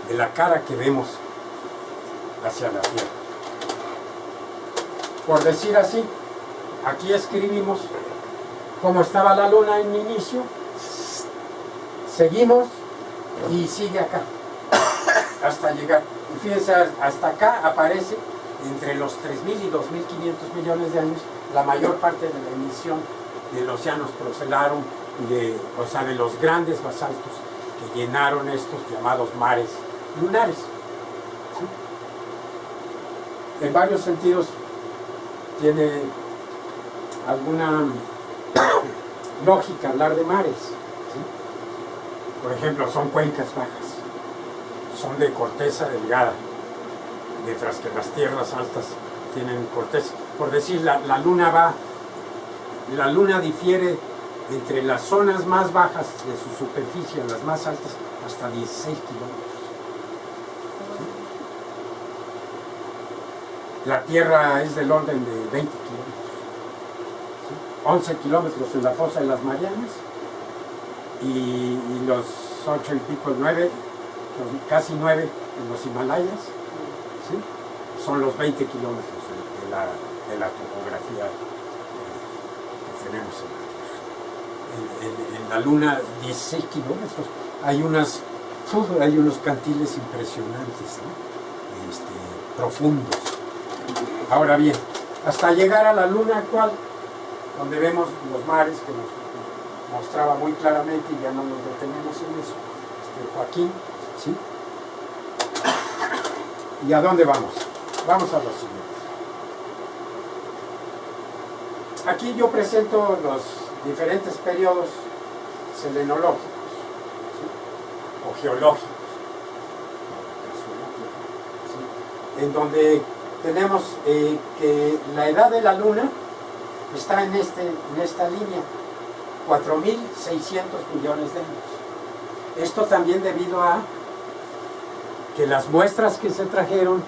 de la cara que vemos hacia la Tierra. Por decir así, aquí escribimos cómo estaba la luna en inicio, seguimos y sigue acá, hasta llegar. Y fíjense, hasta acá aparece, entre los 3.000 y 2.500 millones de años, la mayor parte de la emisión del Oceanus Procellarum, o sea, de los grandes basaltos que llenaron estos llamados mares lunares. ¿Sí? En varios sentidos tiene alguna lógica hablar de mares. ¿Sí? Por ejemplo, son cuencas bajas, son de corteza delgada, mientras que las tierras altas tienen corteza. Por decir, la luna difiere entre las zonas más bajas de su superficie y las más altas hasta 16 kilómetros. ¿Sí? La Tierra es del orden de 20 kilómetros. ¿Sí? 11 kilómetros en la fosa de las Marianas y los 8 y pico, 9, casi 9 en los Himalayas. ¿Sí? Son los 20 kilómetros de la topografía que tenemos en la Luna. 16 kilómetros. Hay unos cantiles impresionantes, ¿no? Profundos. Ahora bien, hasta llegar a la Luna actual, donde vemos los mares que nos mostraba muy claramente, y ya no nos detenemos en eso, Joaquín, ¿sí? ¿Y a dónde vamos? Vamos a lo siguiente. Aquí yo presento los diferentes periodos selenológicos, ¿sí? O geológicos, ¿sí? En donde tenemos que la edad de la Luna está en esta línea, 4.600 millones de años. Esto también debido a que las muestras que se trajeron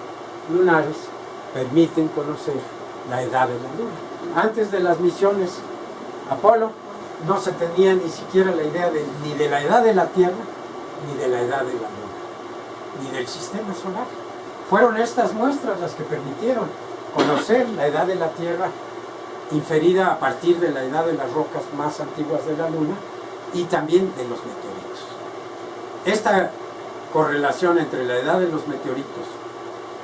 lunares permiten conocer la edad de la Luna. Antes de las misiones Apolo no se tenía ni siquiera la idea ni de la edad de la Tierra, ni de la edad de la Luna, ni del sistema solar. Fueron estas muestras las que permitieron conocer la edad de la Tierra, inferida a partir de la edad de las rocas más antiguas de la Luna y también de los meteoritos. Esta correlación entre la edad de los meteoritos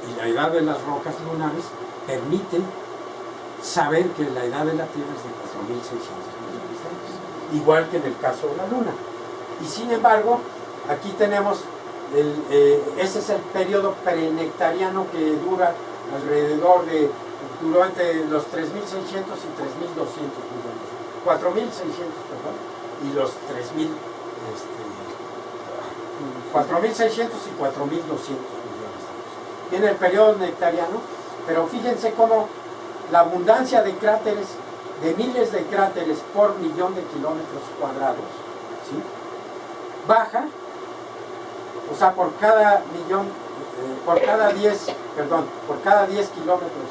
y la edad de las rocas lunares permite saber que la edad de la Tierra es de 4.600 millones de años, igual que en el caso de la Luna. Y sin embargo, aquí tenemos, ese es el periodo prenectariano que duró entre los 3.600 y 3.200 millones, 4.600, perdón, y los 4.600 y 4.200 millones de años. Viene el periodo nectariano, pero fíjense cómo la abundancia de cráteres, de miles de cráteres por millón de kilómetros cuadrados, ¿sí? Baja, o sea, por cada 10 kilómetros,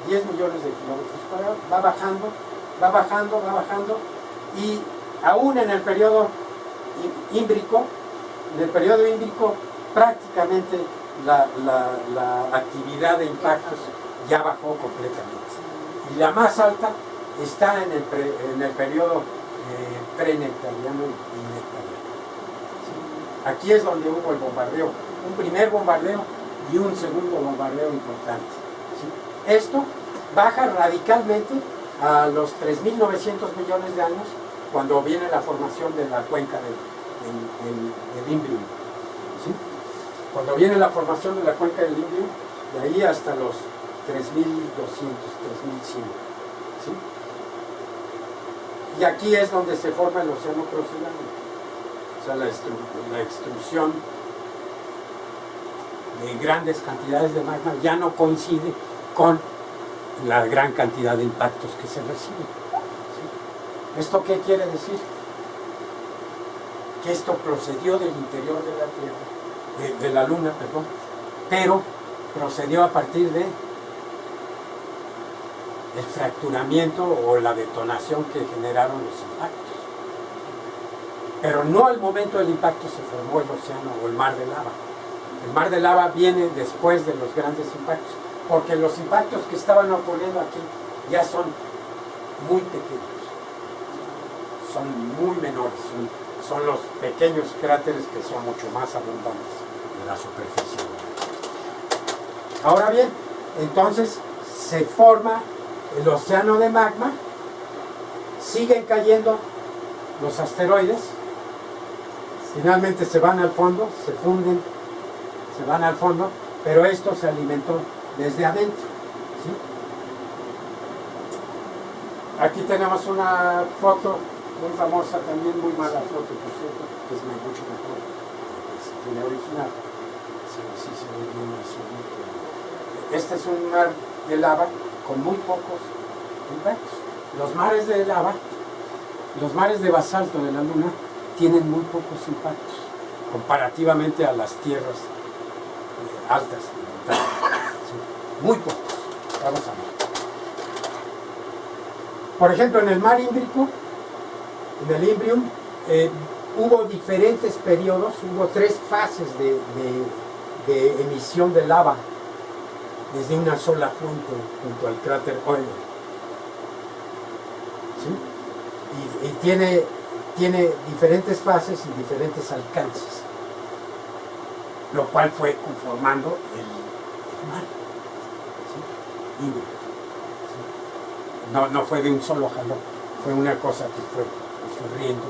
10 millones de kilómetros cuadrados, va bajando va bajando, y aún en el periodo ímbrico, prácticamente la actividad de impactos ya bajó completamente. Y la más alta está en el periodo prenectariano y nectariano. ¿Sí? Aquí es donde hubo el bombardeo, un primer bombardeo y un segundo bombardeo importante. ¿Sí? Esto baja radicalmente a los 3.900 millones de años cuando viene la formación de la cuenca del Imbrium. ¿Sí? Cuando viene la formación de la cuenca del Imbrium, de ahí hasta los 3.200, 3.100. ¿Sí? Y aquí es donde se forma el océano procedánico. O sea, la extrusión de grandes cantidades de magma ya no coincide con la gran cantidad de impactos que se reciben. ¿Sí? ¿Esto qué quiere decir? Que esto procedió del interior de la Tierra, de la Luna, perdón, pero procedió a partir de el fracturamiento o la detonación que generaron los impactos. Pero no al momento del impacto se formó el océano o el mar de lava. El mar de lava viene después de los grandes impactos, porque los impactos que estaban ocurriendo aquí ya son muy pequeños, son muy menores, son los pequeños cráteres que son mucho más abundantes en la superficie. Ahora bien, entonces se forma el océano de magma, siguen cayendo los asteroides, finalmente se van al fondo, se funden, se van al fondo, pero esto se alimentó desde adentro. ¿Sí? Aquí tenemos una foto muy famosa, también muy mala foto, por cierto, que es mucho mejor que la original. Sí, se ve bien azul. Este es un mar de lava con muy pocos impactos. Los mares de lava, los mares de basalto de la Luna, tienen muy pocos impactos comparativamente a las tierras altas. ¿Sí? Muy pocos. Vamos a ver. Por ejemplo, en el mar Ímbrico, en el Imbrium, hubo diferentes periodos, hubo 3 fases de emisión de lava desde una sola fuente junto al cráter Euler. ¿Sí? Y tiene diferentes fases y diferentes alcances, lo cual fue conformando el mar. ¿Sí? Ímbrico. ¿Sí? No fue de un solo jalón, fue una cosa que fue ocurriendo,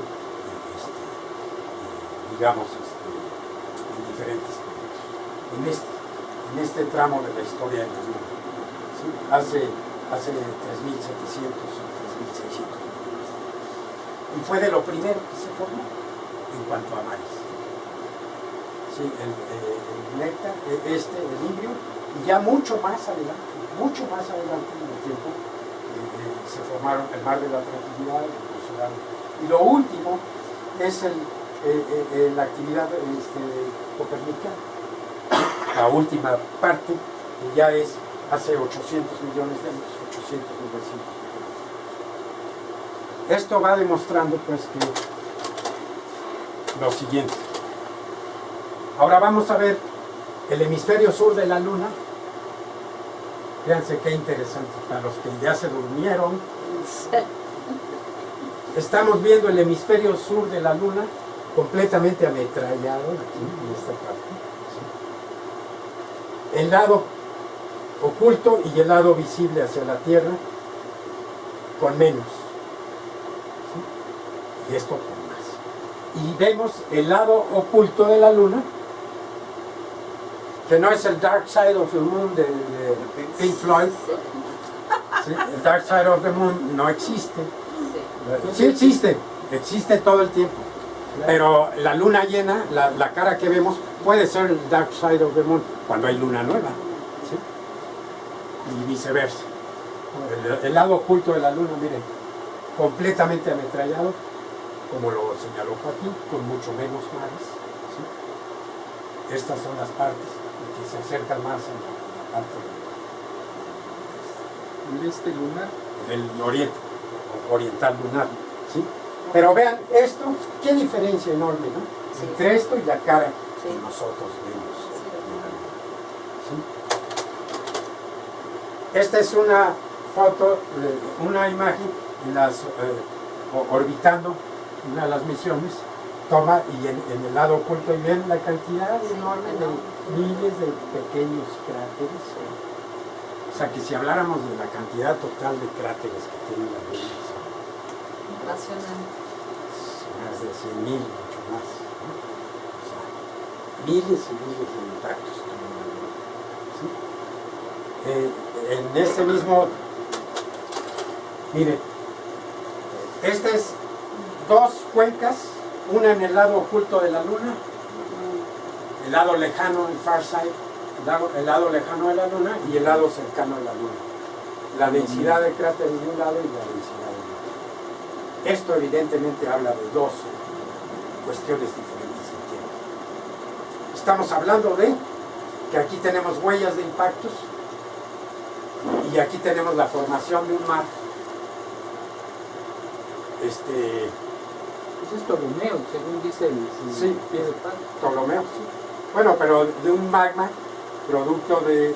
digamos, en diferentes periodos. En este tramo de la historia de la Luna, ¿sí? hace 3.700 o 3.600 años. Y fue de lo primero que se formó en cuanto a mares. ¿Sí? El néctar, el Imbrium, y ya mucho más adelante en el tiempo, se formaron el mar de la tranquilidad, el Procedánico. Y lo último es la actividad copernicana. La última parte, que ya es hace 800 millones de años, 800, 900 millones. Esto va demostrando pues que lo siguiente. Ahora vamos a ver el hemisferio sur de la Luna. Fíjense qué interesante, para los que ya se durmieron. Estamos viendo el hemisferio sur de la Luna completamente ametrallado aquí en esta parte. ¿Sí? El lado oculto y el lado visible hacia la Tierra con menos. ¿Sí? Y esto con más. Y vemos el lado oculto de la Luna, que no es el Dark Side of the Moon de Pink Floyd. ¿Sí? El Dark Side of the Moon no existe. Sí existe todo el tiempo. Pero la luna llena, la cara que vemos, puede ser el Dark Side of the Moon cuando hay luna nueva. ¿Sí? Y viceversa. El lado oculto de la luna, miren, completamente ametrallado, como lo señaló Joaquín, con mucho menos mares. ¿Sí? Estas son las partes que se acercan más a la parte del este lunar, del oriente, oriental lunar, ¿sí? Pero vean esto, qué diferencia enorme, ¿no? Sí. Entre esto y la cara Sí. que nosotros vemos. ¿Sí? Esta es una foto, una imagen en las, orbitando una de las misiones, toma y en el lado oculto y ven la cantidad enorme de miles de pequeños cráteres. O sea que si habláramos de la cantidad total de cráteres que tiene la Luna, Impresionante. más de 100.000, mucho más, ¿no? O sea, miles y miles de impactos tiene la Luna, ¿sí? En este mismo, mire, este es dos cuencas, una en el lado oculto de la Luna, el lado lejano, el far side, el lado lejano de la Luna y el lado cercano de la Luna. La densidad de cráteres de un lado y la densidad del otro. Esto evidentemente habla de dos cuestiones diferentes en tiempo. Estamos hablando de que aquí tenemos huellas de impactos y aquí tenemos la formación de un mar. Pues es Ptolomeo, según dice el Sí. pie de palo. Ptolomeo, sí. Bueno, pero de un magma, producto de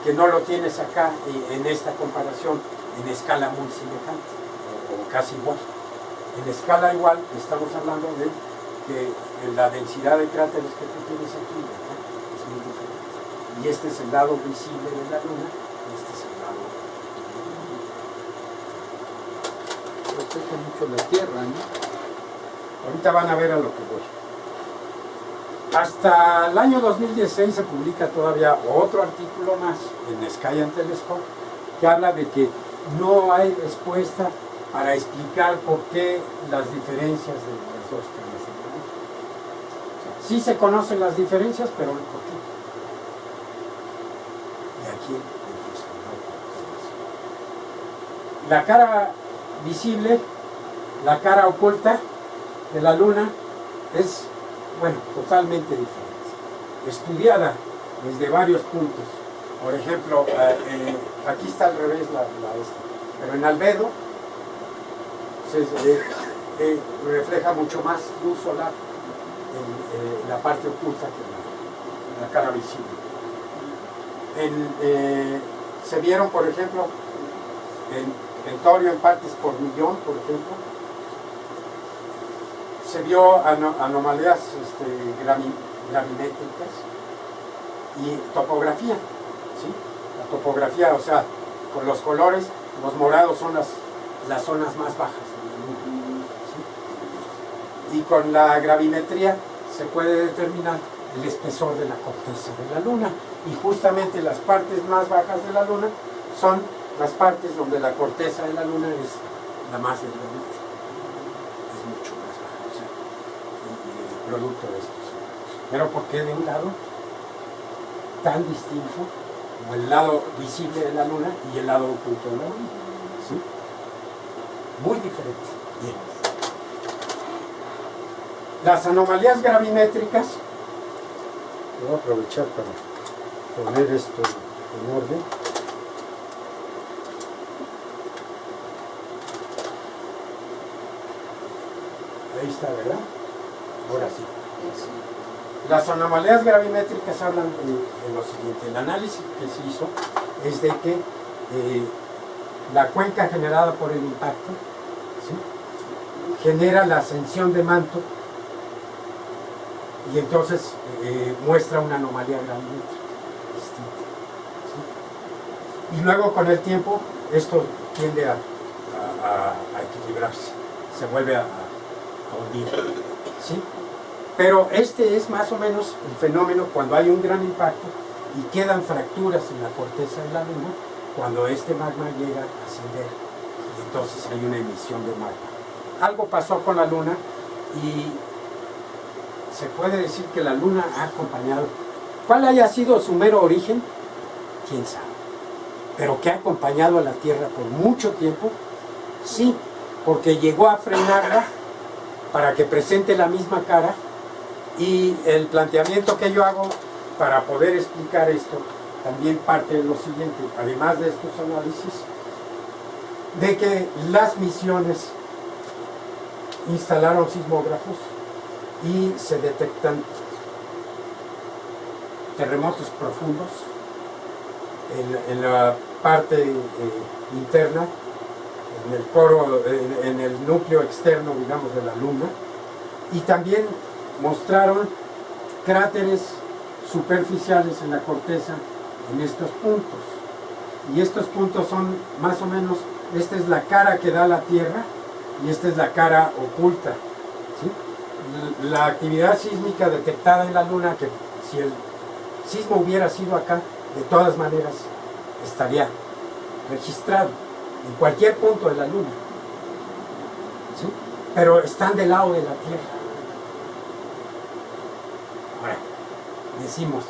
que no lo tienes acá en esta comparación en escala muy semejante, o casi igual. En escala igual estamos hablando de que la densidad de cráteres que tú tienes aquí y acá es muy diferente. Y este es el lado visible de la Luna, y este es el lado Protege mucho la Tierra, ¿no? ahorita van a ver a lo que voy. Hasta el año 2016 se publica todavía otro artículo más en Sky and Telescope que habla de que no hay respuesta para explicar por qué las diferencias de las dos caras de la Luna. Sí se conocen las diferencias, pero el por qué. Y aquí la cara visible, la cara oculta de la Luna es, bueno, totalmente diferente. Estudiada desde varios puntos. Por ejemplo, aquí está al revés la esta, pero en albedo refleja mucho más luz solar en la parte oculta que la cara visible. Se vieron, por ejemplo, en torio en partes por millón, por ejemplo, se vio anomalías gravimétricas y topografía, ¿sí? La topografía, o sea, con los colores, los morados son las zonas más bajas de la Luna, ¿sí? Y con la gravimetría se puede determinar el espesor de la corteza de la Luna, y justamente las partes más bajas de la Luna son las partes donde la corteza de la Luna es la más delgadita, es mucho más baja, o sea, producto de estos. Pero ¿por qué de un lado tan distinto como el lado visible de la Luna y el lado oculto de la Luna? ¿Sí? Muy diferente. Bien. Las anomalías gravimétricas, voy a aprovechar para poner esto en orden. Ahí está, ¿verdad? Ahora sí. Las anomalías gravimétricas hablan de lo siguiente. El análisis que se hizo es de que la cuenca generada por el impacto, ¿sí?, genera la ascensión de manto y entonces muestra una anomalía gravimétrica distinta, ¿sí? Y luego con el tiempo esto tiende a equilibrarse, se vuelve a hundir, ¿sí? Pero este es más o menos el fenómeno cuando hay un gran impacto y quedan fracturas en la corteza de la Luna, cuando este magma llega a ascender y entonces hay una emisión de magma. Algo pasó con la Luna y se puede decir que la Luna ha acompañado. ¿Cuál haya sido su mero origen? ¿Quién sabe? Pero que ha acompañado a la Tierra por mucho tiempo, sí, porque llegó a frenarla para que presente la misma cara. Y el planteamiento que yo hago para poder explicar esto también parte de lo siguiente. Además de estos análisis, de que las misiones instalaron sismógrafos y se detectan terremotos profundos en la parte interna, en el poro, en el núcleo externo, digamos, de la Luna, y también mostraron cráteres superficiales en la corteza en estos puntos. Y estos puntos son más o menos, esta es la cara que da la Tierra y esta es la cara oculta, ¿sí? La actividad sísmica detectada en la Luna, que si el sismo hubiera sido acá, de todas maneras estaría registrado en cualquier punto de la Luna, ¿sí? Pero están del lado de la Tierra. Ahora, decimos,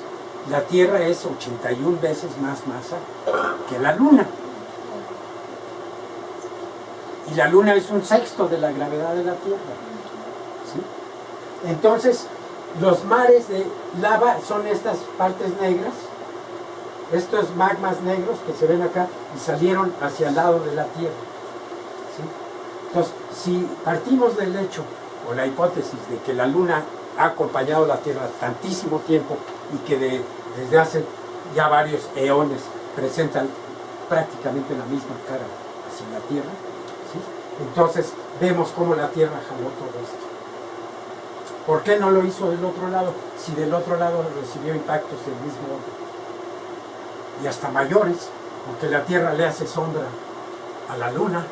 la Tierra es 81 veces más masa que la Luna. Y la Luna es un sexto de la gravedad de la Tierra, ¿sí? Entonces, los mares de lava son estas partes negras, estos magmas negros que se ven acá y salieron hacia el lado de la Tierra, ¿sí? Entonces, si partimos del hecho o la hipótesis de que la Luna ha acompañado a la Tierra tantísimo tiempo y que desde hace ya varios eones presentan prácticamente la misma cara hacia la Tierra, ¿sí? Entonces vemos cómo la Tierra jaló todo esto. ¿Por qué no lo hizo del otro lado? Si del otro lado recibió impactos del mismo orden. Y hasta mayores, porque la Tierra le hace sombra a la Luna.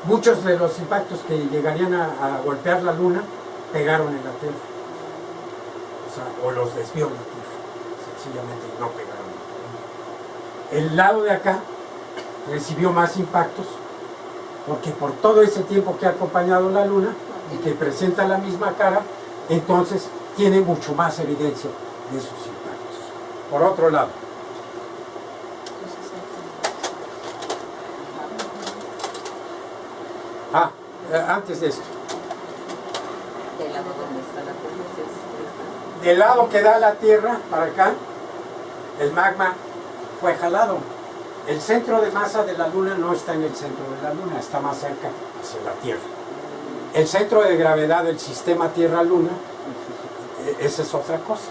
Muchos de los impactos que llegarían a golpear la Luna pegaron en la Tierra. O sea, o los desvió la Tierra. Sencillamente no pegaron. El lado de acá recibió más impactos, porque por todo ese tiempo que ha acompañado la Luna y que presenta la misma cara, entonces tiene mucho más evidencia de esos impactos. Por otro lado, antes de esto, Del lado donde está la Tierra. del lado que da la Tierra para acá, el magma fue jalado. El centro de masa de la Luna no está en el centro de la Luna, está más cerca hacia la Tierra. El centro de gravedad del sistema Tierra-Luna, esa es otra cosa.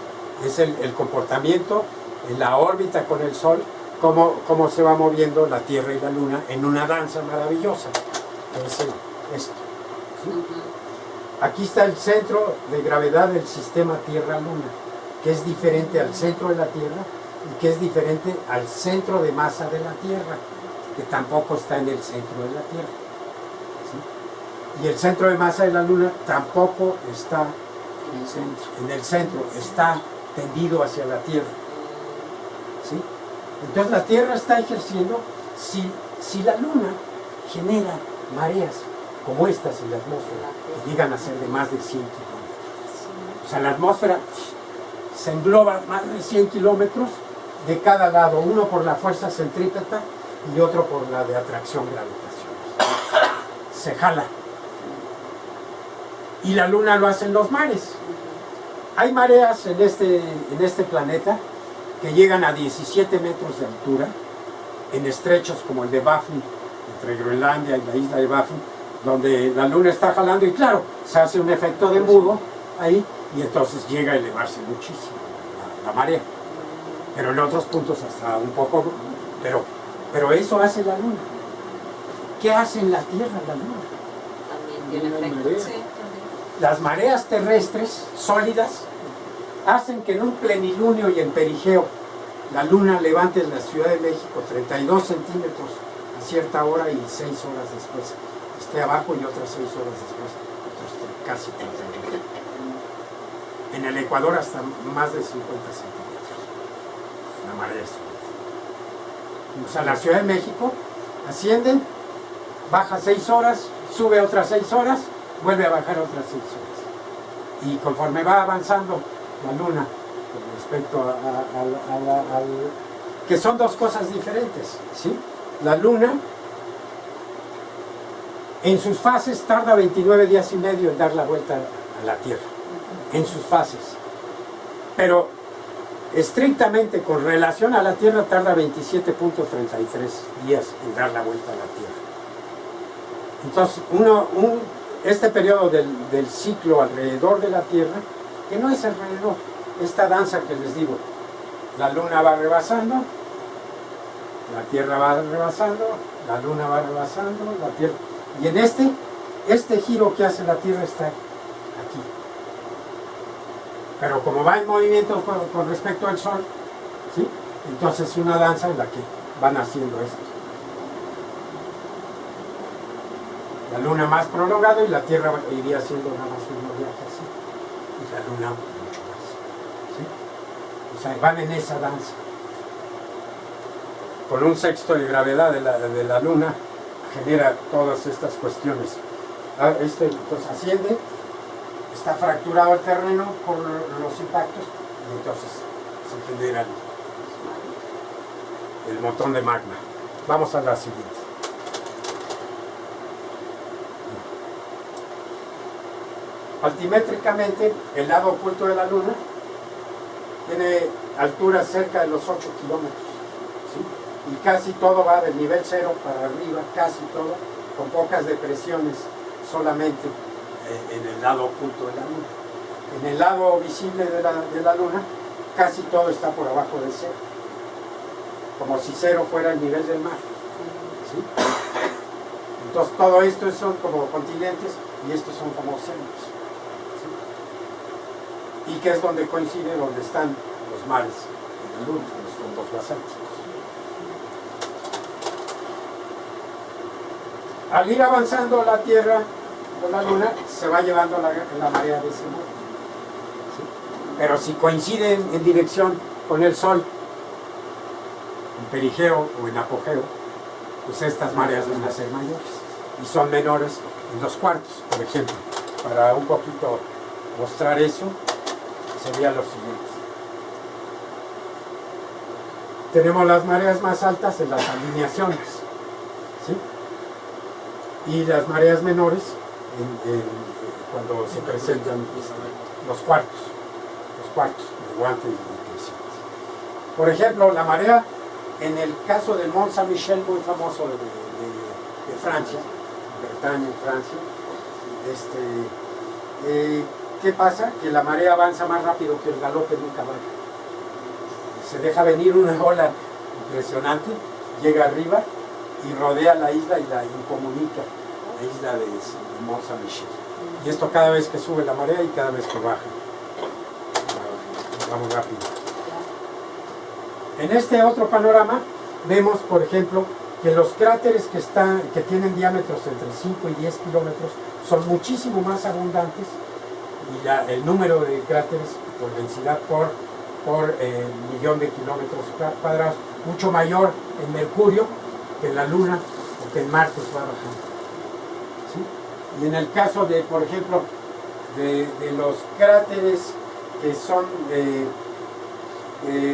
Es el comportamiento en la órbita con el Sol, cómo se va moviendo la Tierra y la Luna en una danza maravillosa. Es esto, ¿sí? Aquí está el centro de gravedad del sistema Tierra-Luna, que es diferente al centro de la Tierra y que es diferente al centro de masa de la Tierra, que tampoco está en el centro de la Tierra, ¿sí? Y el centro de masa de la Luna tampoco está en el centro, está tendido hacia la Tierra, ¿sí? Entonces la Tierra está ejerciendo, si la Luna genera mareas como estas en la atmósfera, que llegan a ser de más de 100 kilómetros. O sea, la atmósfera se engloba más de 100 kilómetros de cada lado, uno por la fuerza centrípeta y otro por la de atracción gravitacional. Se jala. Y la Luna lo hace en los mares. Hay mareas en este planeta que llegan a 17 metros de altura, en estrechos como el de Baffin, entre Groenlandia y la isla de Baffin, donde la Luna está jalando y claro, se hace un efecto de embudo ahí y entonces llega a elevarse muchísimo la marea. Pero en otros puntos hasta un poco, pero eso hace la Luna. ¿Qué hace en la Tierra la Luna? También tiene efecto. marea. Sí, también. Las mareas terrestres sólidas hacen que en un plenilunio y en perigeo la Luna levante en la Ciudad de México 32 centímetros a cierta hora y 6 horas después esté abajo y otras 6 horas después, casi 32. En el Ecuador hasta más de 50 centímetros. La marea sólida. O sea, la Ciudad de México asciende, baja 6 horas, sube otras 6 horas, vuelve a bajar otras 6 horas. Y conforme va avanzando la Luna, con respecto al que son dos cosas diferentes, ¿sí? La Luna, en sus fases, tarda 29 días y medio en dar la vuelta a la Tierra, en sus fases. Pero estrictamente con relación a la Tierra tarda 27.33 días en dar la vuelta a la Tierra. Entonces, este periodo del ciclo alrededor de la Tierra, que no es alrededor, esta danza que les digo, la Luna va rebasando, la Tierra va rebasando, la Luna va rebasando, la Tierra, y en este giro que hace la Tierra está aquí. Pero como va en movimiento con respecto al Sol, ¿sí? Entonces es una danza en la que van haciendo esto. La Luna más prolongado y la Tierra iría haciendo nada más un viaje así. Y la Luna mucho más. ¿Sí? O sea, van en esa danza. Con un sexto de gravedad de la Luna genera todas estas cuestiones. Entonces asciende, está fracturado el terreno por los impactos y entonces se genera el montón de magma. Vamos a la siguiente. Altimétricamente, el lado oculto de la Luna tiene alturas cerca de los 8 kilómetros, ¿sí? Y casi todo va del nivel cero para arriba, casi todo, con pocas depresiones solamente en el lado oculto de la Luna. En el lado visible de la Luna, casi todo está por abajo del cero, como si cero fuera el nivel del mar, ¿sí? Entonces todo esto son como continentes y estos son como océanos. Y que es donde coincide, donde están los mares en la Luna, los fondos basálticos. Al ir avanzando la Tierra o la Luna, se va llevando la marea de ese modo. ¿Sí? Pero si coinciden en dirección con el Sol, en perigeo o en apogeo, pues estas mareas van a ser mayores y son menores en 2/4, por ejemplo. Para un poquito mostrar eso, sería lo siguiente. Tenemos las mareas más altas en las alineaciones, ¿sí? Y las mareas menores cuando se presentan los cuartos de guante y de creciente. Por ejemplo, la marea, en el caso del Mont Saint-Michel, muy famoso de Francia, Bretaña, en Francia, ¿qué pasa? Que la marea avanza más rápido que el galope de un caballo. Se deja venir una ola impresionante, llega arriba y rodea la isla y la incomunica, la isla de Mont Saint-Michel. Y esto cada vez que sube la marea y cada vez que baja. Vamos rápido. En este otro panorama vemos, por ejemplo, que los cráteres que tienen diámetros entre 5 y 10 kilómetros son muchísimo más abundantes y el número de cráteres por densidad por millón de kilómetros cuadrados mucho mayor en Mercurio que en la Luna o que en Marte va bajando. ¿Sí? Y en el caso de, por ejemplo, de los cráteres que son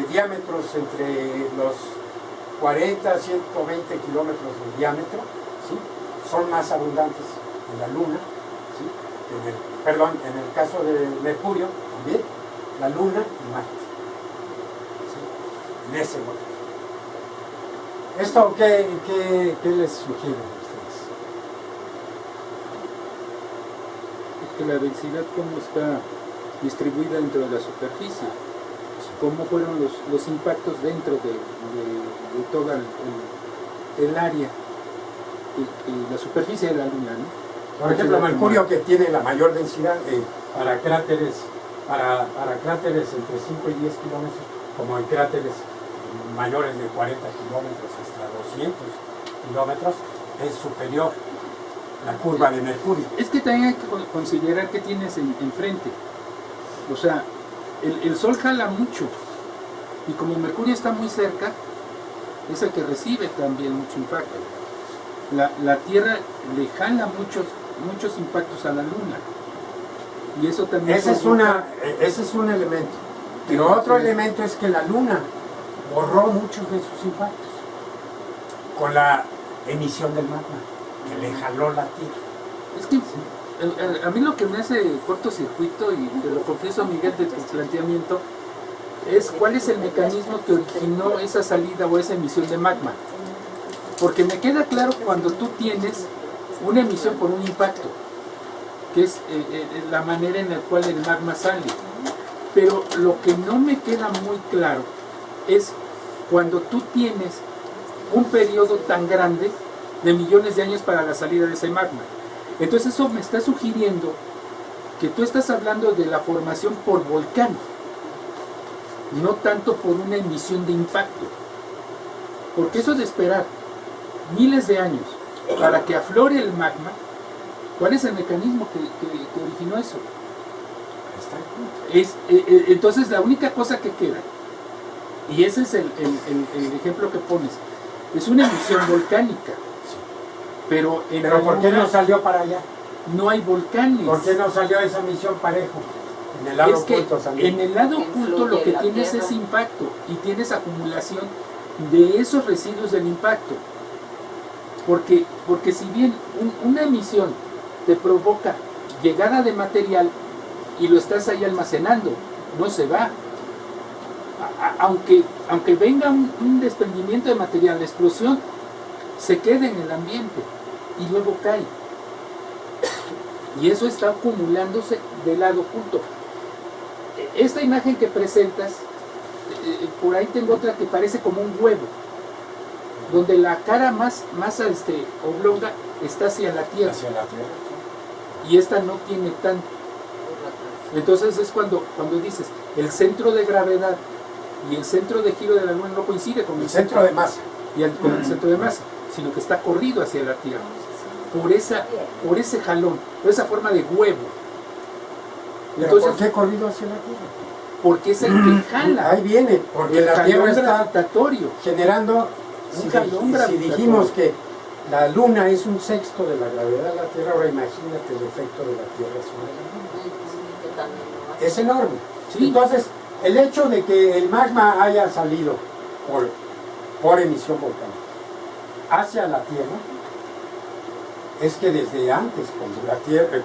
diámetros entre los 40 a 120 kilómetros de diámetro, ¿sí? Son más abundantes en la Luna, ¿sí? En el caso de Mercurio también, la Luna y Marte, ¿sí? En ese momento. ¿Esto qué les sugiere a ustedes? Es que la densidad, cómo está distribuida dentro de la superficie, cómo fueron los impactos dentro de toda el área y la superficie de la Luna, ¿no? Por ejemplo, Mercurio, que tiene la mayor densidad para cráteres entre 5 y 10 kilómetros, como en cráteres mayores de 40 kilómetros hasta 200 kilómetros, es superior la curva de Mercurio. Es que también hay que considerar qué tienes enfrente. O sea, el Sol jala mucho y como Mercurio está muy cerca, es el que recibe también mucho impacto. La Tierra le jala muchos impactos a la Luna y eso también ese es un elemento, pero otro elemento es que la Luna borró muchos de sus impactos con la emisión del magma que le jaló la Tierra. Es que a mí lo que me hace cortocircuito, y te lo confieso, Miguel, de tu planteamiento, es cuál es el mecanismo que originó esa salida o esa emisión de magma. Porque me queda claro cuando tú tienes una emisión por un impacto, que es la manera en la cual el magma sale. Pero lo que no me queda muy claro es cuando tú tienes un periodo tan grande de millones de años para la salida de ese magma. Entonces eso me está sugiriendo que tú estás hablando de la formación por volcán, no tanto por una emisión de impacto. Porque eso de esperar miles de años para que aflore el magma, ¿cuál es el mecanismo que originó eso? Entonces la única cosa que queda, y ese es el ejemplo que pones, es una emisión volcánica. Pero ¿por qué no salió para allá? No hay volcanes. ¿Por qué no salió esa emisión parejo? En el lado Es que oculto salió. en el lado oculto lo que la tienes Tierra. es impacto y tienes acumulación de esos residuos del impacto. Porque si bien una emisión te provoca llegada de material y lo estás ahí almacenando, no se va. Aunque venga un desprendimiento de material, la explosión se queda en el ambiente y luego cae. Y eso está acumulándose del lado oculto. Esta imagen que presentas, por ahí tengo otra que parece como un huevo, donde la cara más oblonga está hacia la Tierra. Hacia la Tierra. Y esta no tiene tanto. Entonces es cuando dices, el centro de gravedad y el centro de giro de la Luna no coincide con El centro de masa. con el centro de masa, sino que está corrido hacia la Tierra. Por ese jalón, por esa forma de huevo. ¿Pero Entonces, por qué corrido hacia la Tierra? porque es el que jala. Ahí viene, porque El la jalón Tierra está gravitatorio. generando, Un jalón gravitatorio. si dijimos que la Luna es un sexto de la gravedad de la Tierra, ahora imagínate el efecto de la Tierra sobre la Luna. Es enorme. Sí. Entonces, el hecho de que el magma haya salido por emisión volcánica hacia la Tierra es que desde antes,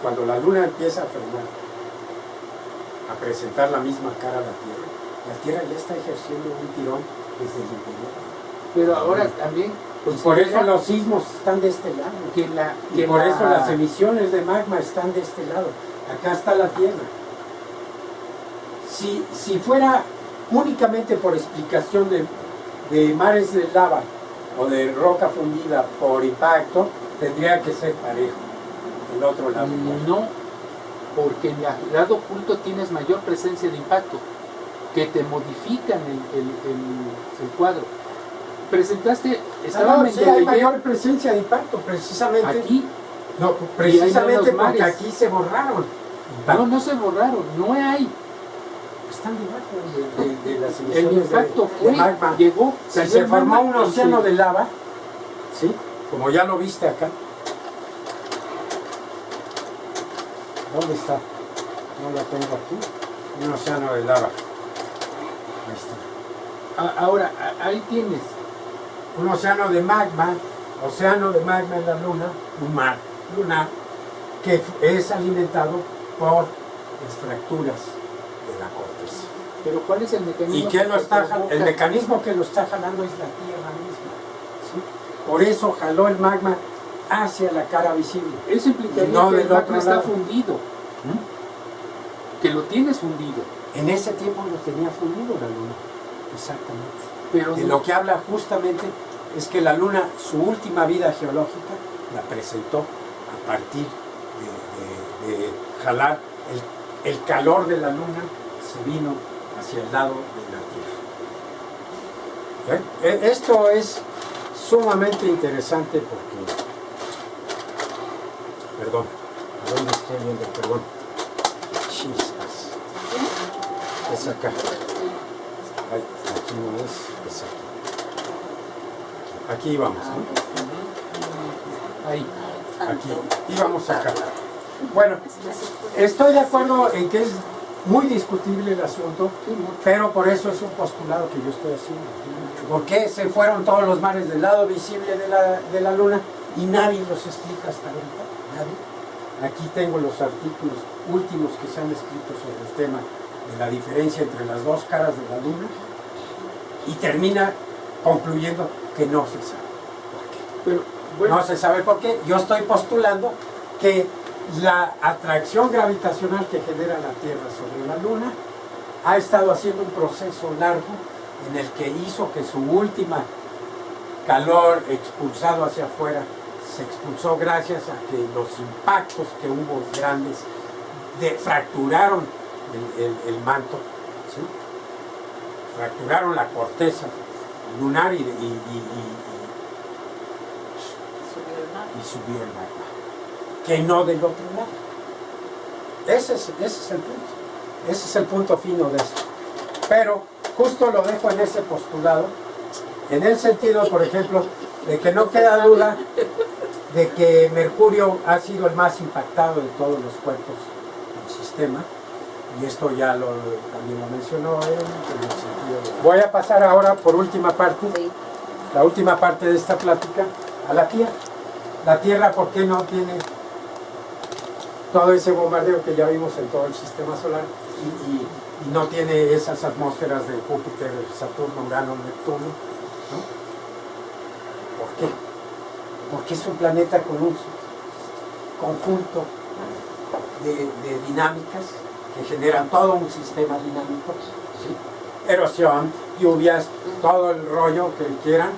cuando la Luna empieza a frenar, a presentar la misma cara a la Tierra ya está ejerciendo un tirón desde el interior. Pero ahora también Y por eso los sismos están de este lado. Y por eso las emisiones de magma están de este lado. Acá está la Tierra. Si fuera únicamente por explicación de mares de lava o de roca fundida por impacto, tendría que ser parejo. El otro lado. no, porque en el lado oculto tienes mayor presencia de impacto, que te modifican el cuadro. Presentaste, estaba sí, hay mayor presencia de impacto, precisamente. aquí. No, Y precisamente hay menos porque mares. aquí se borraron. No se borraron, no hay. Están debajo de las El emisiones impacto de magma. llegó, Si salió se el formó magma un y océano se- de lava, ¿sí? Como ya lo viste acá. ¿Dónde está? No la tengo aquí. Un océano de lava. Ahí está. Ahora, ahí tienes. Un océano de magma en la Luna, un mar lunar, que es alimentado por las fracturas de la corteza. Pero ¿cuál es el mecanismo? ¿Y qué lo está provoca? el mecanismo que lo está jalando es la Tierra misma? ¿Sí? Por eso jaló el magma hacia la cara visible. Eso implicaría No que del el otro magma está lado. fundido. Que lo tienes fundido. En ese tiempo lo tenía fundido la Luna. Exactamente. Pero De lo que habla justamente es que la Luna, su última vida geológica, la presentó a partir de jalar el calor de la Luna, se vino hacia el lado de la Tierra. Esto es sumamente interesante porque... Perdón, ¿a dónde estoy viendo? Perdón. Chispas. Es acá. Ay, aquí no es aquí. Aquí vamos, ¿no? ahí. Aquí. Y vamos acá. Bueno, estoy de acuerdo en que es muy discutible el asunto, pero por eso es un postulado que yo estoy haciendo. ¿Por qué se fueron todos los mares del lado visible de la Luna y nadie los explica hasta ahorita? Nadie. Aquí tengo los artículos últimos que se han escrito sobre el tema de la diferencia entre las dos caras de la luna y termina concluyendo que no se sabe por qué. Pero, bueno, No se sabe por qué. Yo estoy postulando que la atracción gravitacional que genera la Tierra sobre la Luna ha estado haciendo un proceso largo en el que hizo que su última calor expulsado hacia afuera se expulsó gracias a que los impactos que hubo grandes fracturaron el manto, ¿sí? Fracturaron la corteza lunar y subió el magma, que no del otro lado. Ese es el punto. Ese es el punto fino de esto. Pero justo lo dejo en ese postulado, en el sentido, por ejemplo, de que no queda duda de que Mercurio ha sido el más impactado de todos los cuerpos del sistema, y esto ya también lo mencionó él, en el sentido de... Voy a pasar ahora, por última parte, la última parte de esta plática, a la Tierra. La Tierra, ¿por qué no tiene todo ese bombardeo que ya vimos en todo el sistema solar y no tiene esas atmósferas de Júpiter, Saturno, Urano, Neptuno? ¿No? ¿Por qué? Porque es un planeta con un conjunto de dinámicas que generan todo un sistema dinámico, ¿sí? Erosión, lluvias, todo el rollo que quieran,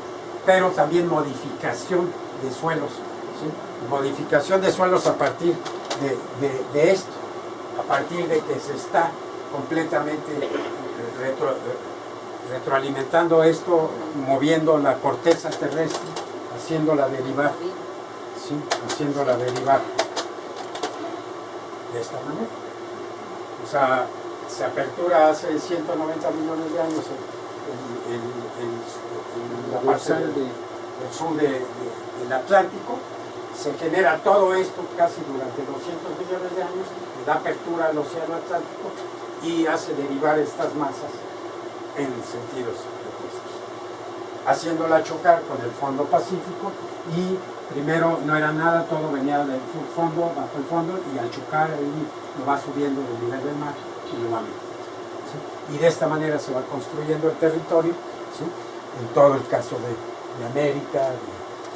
pero también modificación de suelos, ¿sí? Modificación de suelos a partir de esto, a partir de que se está completamente retroalimentando esto, moviendo la corteza terrestre, haciéndola derivar, ¿sí? Haciéndola derivar de esta manera. O sea, se apertura hace 190 millones de años en la parte del sur del Atlántico. Se genera todo esto casi durante 200 millones de años, da apertura al océano Atlántico y hace derivar estas masas en sentidos opuestos, haciéndola chocar con el fondo pacífico, y primero no era nada, todo venía del fondo, bajo el fondo, y al chocar ahí lo va subiendo del nivel del mar y lo va metiendo, ¿sí? Y de esta manera se va construyendo el territorio, ¿sí? En todo el caso de América,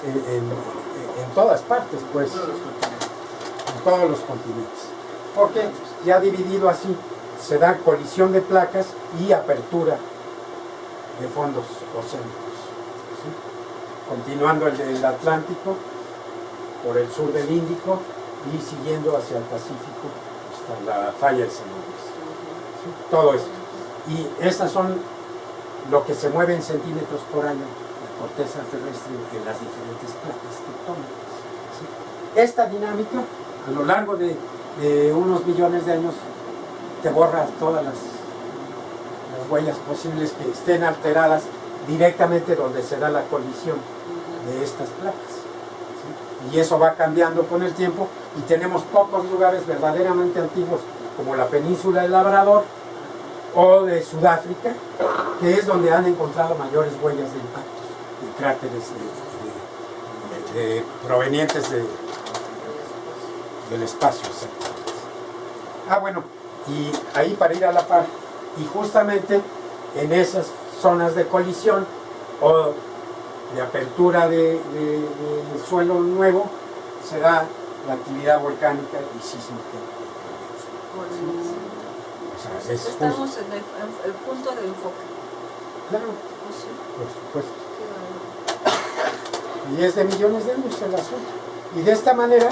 en todas partes, pues, en todos los continentes, porque ya dividido así se da colisión de placas y apertura de fondos oceánicos, ¿sí? Continuando el Atlántico por el sur del Índico y siguiendo hacia el Pacífico hasta la falla de San Andrés, ¿sí? Todo esto, y estas son lo que se mueve en centímetros por año corteza terrestre en las diferentes placas tectónicas, ¿sí? Esta dinámica, a lo largo de unos millones de años, te borra todas las huellas posibles que estén alteradas directamente donde se da la colisión de estas placas, ¿sí? Y eso va cambiando con el tiempo, y tenemos pocos lugares verdaderamente antiguos, como la península del Labrador o de Sudáfrica, que es donde han encontrado mayores huellas de impacto, de cráteres provenientes del espacio. Bueno, y ahí para ir a la par, y justamente en esas zonas de colisión o de apertura de suelo nuevo, se da la actividad volcánica y sísmica. O sea, estamos en el punto de enfoque. Claro, por supuesto. Y es de millones de años el asunto. Y de esta manera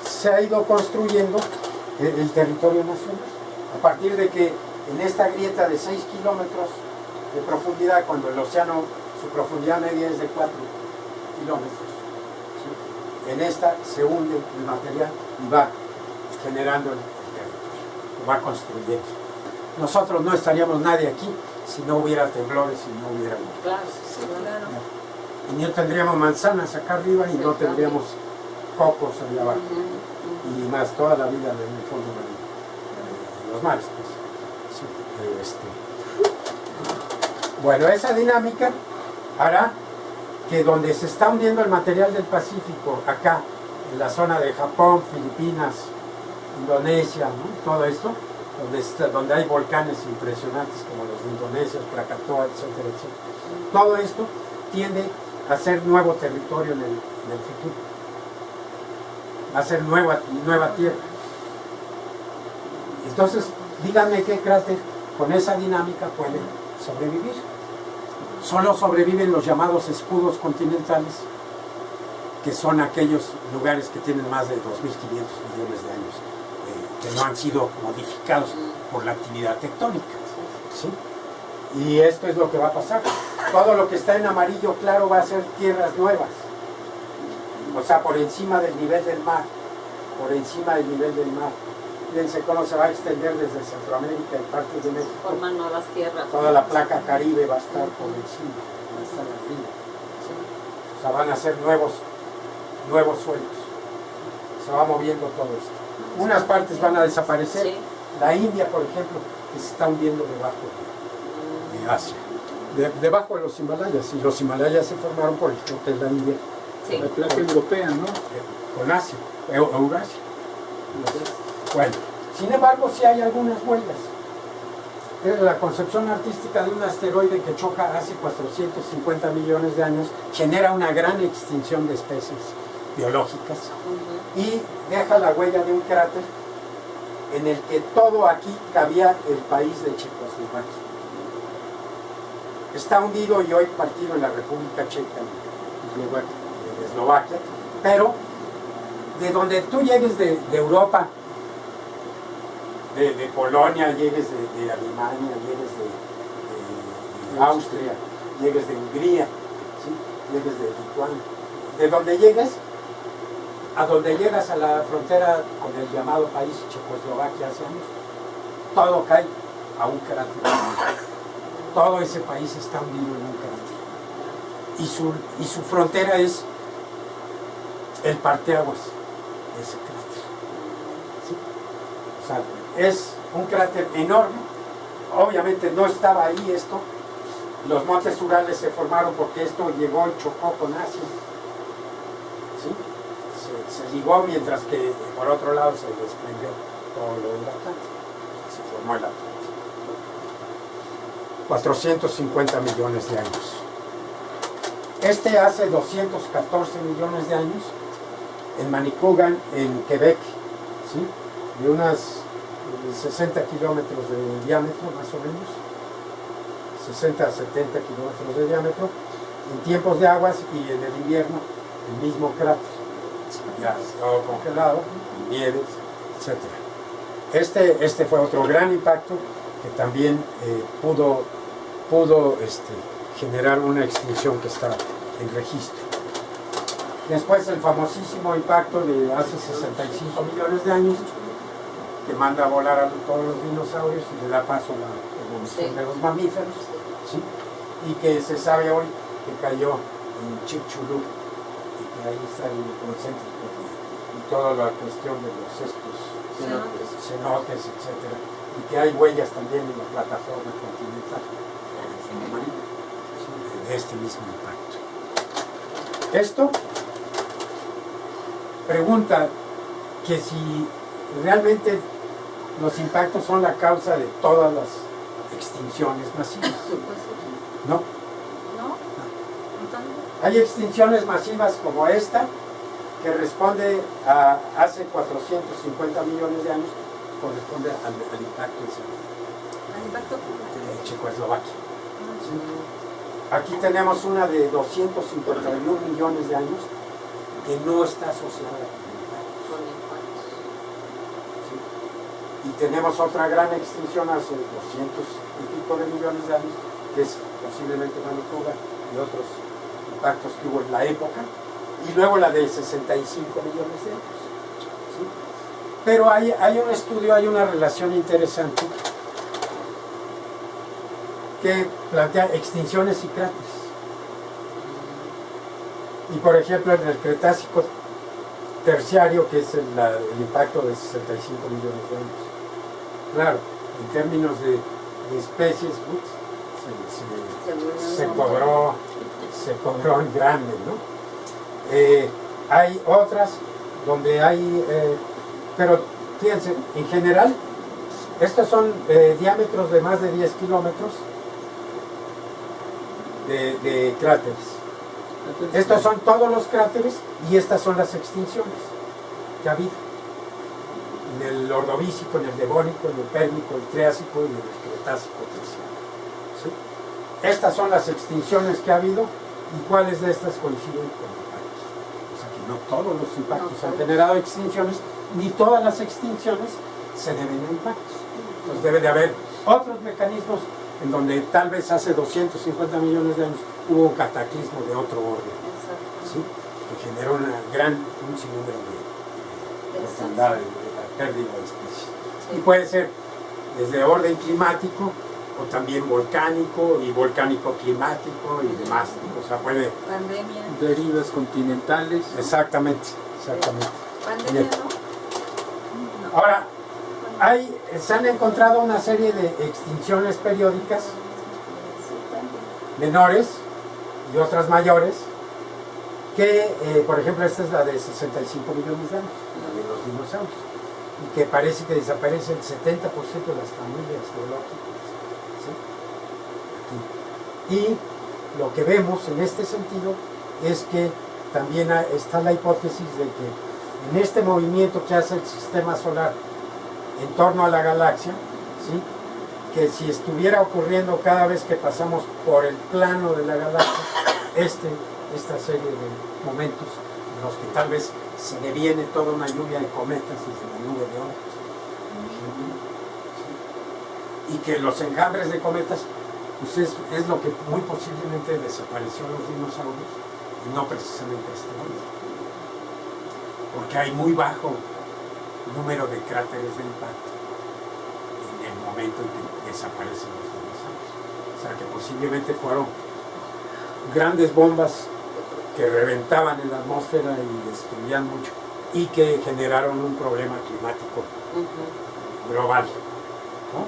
se ha ido construyendo el territorio nacional. A partir de que en esta grieta de 6 kilómetros de profundidad, cuando el océano, su profundidad media es de 4 kilómetros, ¿sí? En esta se hunde el material y va generando el territorio, lo va construyendo. Nosotros no estaríamos nadie aquí si no hubiera temblores, si no hubiera... Claro, sí, claro. Y no tendríamos manzanas acá arriba y no tendríamos cocos allá abajo. Y más toda la vida en el fondo de los mares. Pues. Sí, Bueno, esa dinámica hará que donde se está hundiendo el material del Pacífico, acá, en la zona de Japón, Filipinas, Indonesia, ¿no? Todo esto, donde hay volcanes impresionantes como los de Indonesia, Krakatoa, etcétera, etcétera. Todo esto tiende a ser nuevo territorio en el futuro. Va a ser nueva tierra. Entonces, díganme qué cráter con esa dinámica puede sobrevivir. Solo sobreviven los llamados escudos continentales, que son aquellos lugares que tienen más de 2.500 millones de años, que no han sido modificados por la actividad tectónica. ¿Sí? Y esto es lo que va a pasar. Todo lo que está en amarillo claro va a ser tierras nuevas. O sea, por encima del nivel del mar. Por encima del nivel del mar. Fíjense cómo se va a extender desde Centroamérica y partes de México. Forman nuevas tierras. Toda la placa Caribe va a estar por encima, va a estar arriba. ¿Sí? O sea, van a ser nuevos suelos. Se va moviendo todo esto. Unas partes van a desaparecer. Sí. La India, por ejemplo, que se está hundiendo debajo de Asia. Debajo de los Himalayas. Y los Himalayas se formaron por lo que es la India. Sí. La placa europea, ¿no? Con Asia, Eurasia. Bueno, sin embargo, sí hay algunas huellas. La concepción artística de un asteroide que choca hace 450 millones de años genera una gran extinción de especies biológicas y deja la huella de un cráter en el que todo aquí cabía el país de Checoslovaquia. Está hundido y hoy partido en la República Checa de Eslovaquia, pero de donde tú llegues de Europa, de Polonia, llegues de Alemania, llegues de Austria, llegues de Hungría, ¿sí? Llegues de Lituania, de donde llegues, a donde llegas a la frontera con el llamado país Checoslovaquia hace años, todo cae a un cráter. Todo ese país está hundido en un cráter. Y su frontera es el parteaguas de ese cráter. ¿Sí? O sea, es un cráter enorme. Obviamente no estaba ahí esto. Los montes Urales se formaron porque esto llegó y chocó con Asia. ¿Sí? Se ligó mientras que por otro lado se desprendió todo lo del Atlántico. Se formó el Atlántico. 450 millones de años. Este hace 214 millones de años en Manicouagan, en Quebec, ¿sí? De unas 60 kilómetros de diámetro, más o menos, 60 a 70 kilómetros de diámetro, en tiempos de aguas y en el invierno, el mismo cráter, ya todo congelado, nieves, etc. Este fue otro gran impacto que también pudo generar una extinción que está en registro. Después el famosísimo impacto de hace 65 millones de años, que manda a volar a todos los dinosaurios y le da paso a la evolución de los mamíferos, ¿sí? Y que se sabe hoy que cayó en Chicxulub y que ahí está el concéntrico y toda la cuestión de los cenotes, etc. Y que hay huellas también en la plataforma continental de este mismo impacto. Esto pregunta que si realmente los impactos son la causa de todas las extinciones masivas. ¿No? ¿No? Hay extinciones masivas como esta, que responde a hace 450 millones de años, corresponde al impacto de Checoslovaquia. ¿Sí? Aquí tenemos una de 251 millones de años que no está asociada con impactos. ¿Sí? Y tenemos otra gran extinción hace 200 y pico de millones de años, que es posiblemente Manitoba y otros impactos que hubo en la época, y luego la de 65 millones de años. ¿Sí? Pero hay un estudio, hay una relación interesante que plantea extinciones y cráteres. Y por ejemplo en el Cretácico terciario, que es el impacto de 65 millones de años. Claro, en términos de especies, se cobró en grande, ¿no? Hay otras donde hay, pero fíjense, en general Estos son diámetros de más de 10 kilómetros de cráteres. Estos son todos los cráteres y estas son las extinciones que ha habido. En el Ordovícico, en el Devónico, en el Pérmico, el Triásico y en el Cretácico terciario. ¿Sí? Estas son las extinciones que ha habido y cuáles de estas coinciden con impactos. O sea que no todos los impactos han generado extinciones, ni todas las extinciones se deben a impactos. Entonces debe de haber otros mecanismos en donde tal vez hace 250 millones de años hubo un cataclismo de otro orden, ¿sí? Que generó un sinnúmero de mortandad, de pérdida de especies. Y puede ser desde orden climático o también volcánico y volcánico climático y demás. O sea, puede... Pandemia. Derivas continentales. Exactamente. Pandemia, Bien. ¿no? Ahora, se han encontrado una serie de extinciones periódicas menores y otras mayores que, por ejemplo, esta es la de 65 millones de años, la de los dinosaurios, y que parece que desaparece el 70% de las familias geológicas, ¿sí? Aquí. Y lo que vemos en este sentido es que también está la hipótesis de que en este movimiento que hace el sistema solar en torno a la galaxia, ¿sí? Que si estuviera ocurriendo cada vez que pasamos por el plano de la galaxia, esta serie de momentos en los que tal vez se deviene toda una lluvia de cometas desde la nube de Oort, por ejemplo, ¿sí? Y que los enjambres de cometas, pues es lo que muy posiblemente desapareció los dinosaurios, y no precisamente asteroides, porque hay muy bajo número de cráteres de impacto en el momento en que desaparecen los dinosaurios. O sea que posiblemente fueron grandes bombas que reventaban en la atmósfera y destruían mucho y que generaron un problema climático global, ¿no?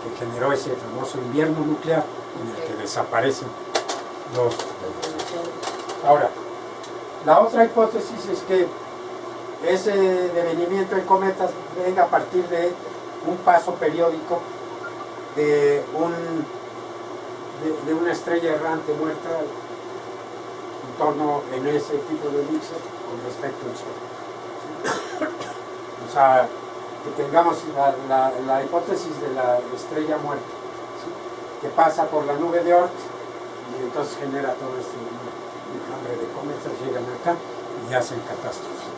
Que generó ese famoso invierno nuclear en el que desaparecen los dinosaurios. Ahora, la otra hipótesis es que ese devenimiento de cometas venga a partir de un paso periódico de una estrella errante muerta en torno en ese tipo de elipse con respecto al Sol. O sea, que tengamos la hipótesis de la estrella muerta, ¿sí? Que pasa por la nube de Oort y entonces genera todo este enjambre de cometas, llegan acá y hacen catástrofes.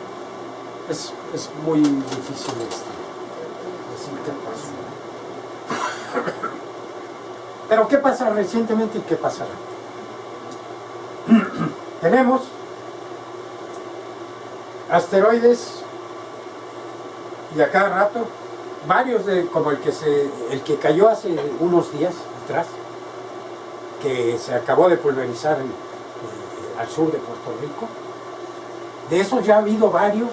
Es muy difícil decir qué pasó. Pero ¿qué pasa recientemente y qué pasará? Tenemos asteroides y a cada rato, varios como el que cayó hace unos días atrás, que se acabó de pulverizar al sur de Puerto Rico. De esos ya ha habido varios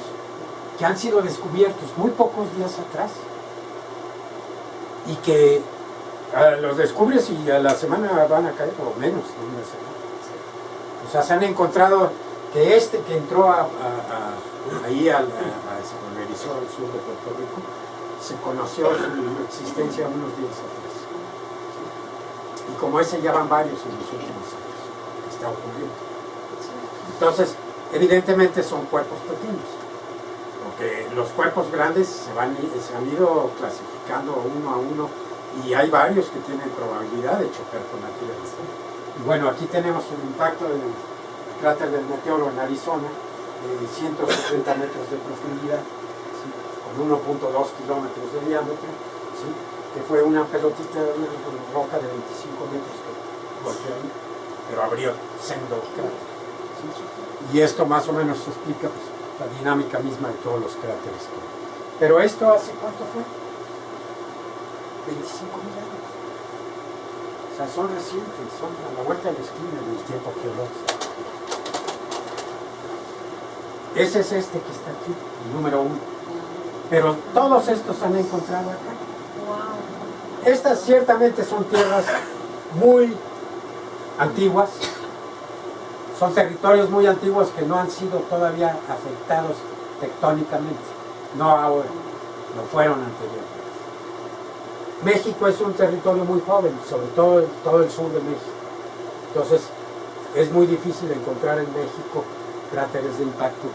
que han sido descubiertos muy pocos días atrás y que los descubres y a la semana van a caer, o menos de una semana. O sea, se han encontrado que que entró ahí se pulverizó al sur de Puerto Rico, se conoció su existencia unos días atrás. ¿Sí? Y como ese ya van varios en los últimos años que está ocurriendo. Entonces, evidentemente son cuerpos pequeños. Porque los cuerpos grandes se han ido clasificando uno a uno y hay varios que tienen probabilidad de chocar con la Tierra. Y bueno, aquí tenemos un impacto del cráter del meteoro en Arizona de 170 metros de profundidad, ¿sí? Con 1.2 kilómetros de diámetro, ¿sí? Que fue una pelotita, una roca de 25 metros que golpeó, pero abrió sendo cráter, ¿sí? Y esto más o menos explica pues, la dinámica misma de todos los cráteres. Pero esto ¿hace cuánto fue? 25.000 años. O sea, son recientes, son a la vuelta de la esquina del tiempo geológico. Ese es este que está aquí, el número 1. Pero todos estos se han encontrado acá. Wow. Estas ciertamente son tierras muy antiguas. Son territorios muy antiguos que no han sido todavía afectados tectónicamente. No ahora, lo fueron anteriormente. México es un territorio muy joven, sobre todo todo el sur de México. Entonces, es muy difícil encontrar en México cráteres de impacto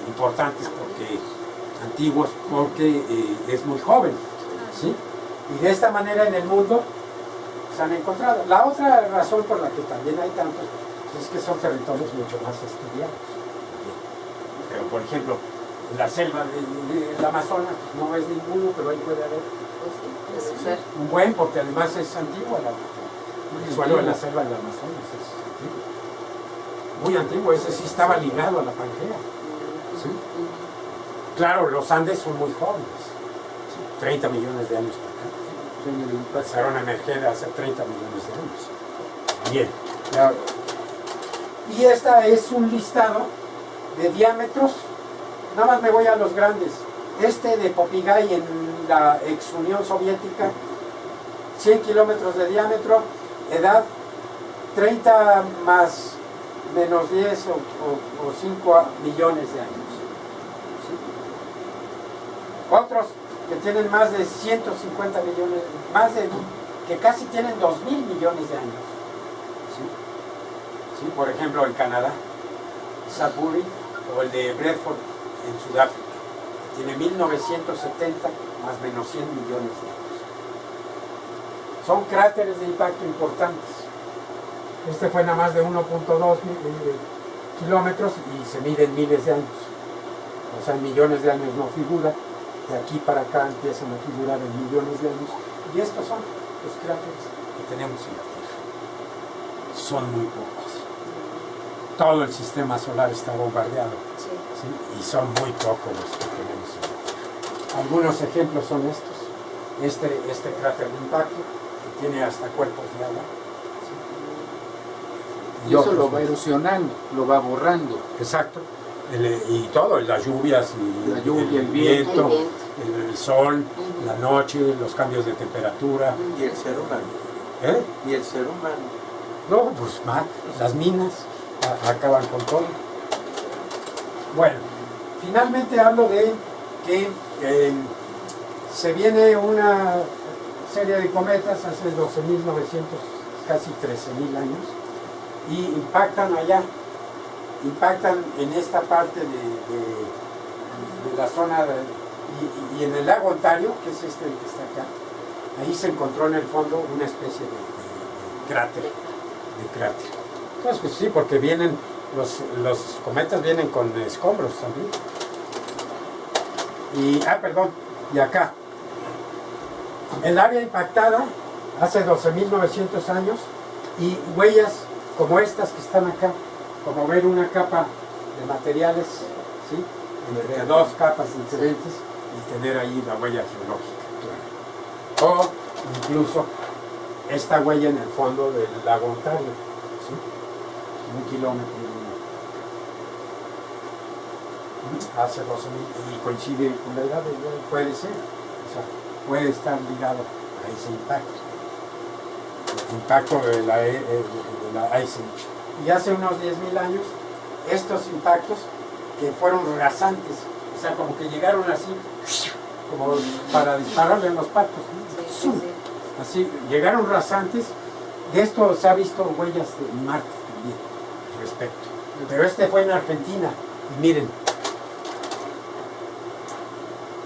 importantes, porque antiguos, porque es muy joven, ¿sí? Y de esta manera en el mundo se han encontrado. La otra razón por la que también hay tantos es que son territorios mucho más estudiados. Pero, por ejemplo, la selva del Amazonas no es ninguno, pero ahí puede haber un buen, porque además es antigua. El suelo de la selva del Amazonas es antiguo. Muy antiguo, ese sí estaba ligado a la Pangea. ¿Sí? Claro, los Andes son muy jóvenes, 30 millones de años para acá. Empezaron a emerger hace 30 millones de años. Bien. Y esta es un listado de diámetros. Nada más me voy a los grandes. Este de Popigai en la ex Unión Soviética, 100 kilómetros de diámetro, edad 30 más menos 10 o 5 millones de años. ¿Sí? Otros que tienen más de 150 millones, que casi tienen 2.000 millones de años. ¿Sí? ¿Sí? Por ejemplo, en Canadá, Sudbury, o el de Bradford en Sudáfrica, tiene 1970 más menos 100 millones de años. Son cráteres de impacto importantes. Este fue nada más de 1.2 kilómetros y se mide en miles de años. O sea, en millones de años no figura. De aquí para acá empiezan a figurar en millones de años. Y estos son los cráteres que tenemos en la Tierra. Son muy pocos. Todo el sistema solar está bombardeado. Sí. ¿Sí? Y son muy pocos los que tenemos en la Tierra. Algunos ejemplos son estos. Este cráter de impacto, que tiene hasta cuerpos de agua. Y eso lo va erosionando, lo va borrando. Exacto. Y todo, las lluvias, y La lluvia, el el viento, viento. el sol, la noche, los cambios de temperatura. Y el ser humano. ¿Eh? Y el ser humano. No, pues las minas acaban con todo. Bueno, finalmente hablo de que se viene una serie de cometas hace 12.900, casi 13.000 años, y impactan allá, impactan en esta parte de la zona y en el lago Ontario, que es este que está acá. Ahí se encontró en el fondo una especie de cráter. Entonces, pues sí, porque vienen, los cometas vienen con escombros también. Y acá. El área impactada hace 12.900 años y huellas como estas que están acá, como ver una capa de materiales, ¿sí? Entre dos capas diferentes y tener ahí la huella geológica, claro. O incluso esta huella en el fondo del lago Ontario, ¿sí? 1 kilómetro hace 12.000 y coincide con la edad, puede ser, o sea, puede estar ligado a ese impacto de la Ice Age. Y hace unos 10.000 años, estos impactos que fueron rasantes, o sea, como que llegaron así, como para dispararle en los patos, ¿no? Sí, sí. Así, llegaron rasantes. De esto se ha visto huellas de Marte también, al respecto. Pero este fue en Argentina, y miren,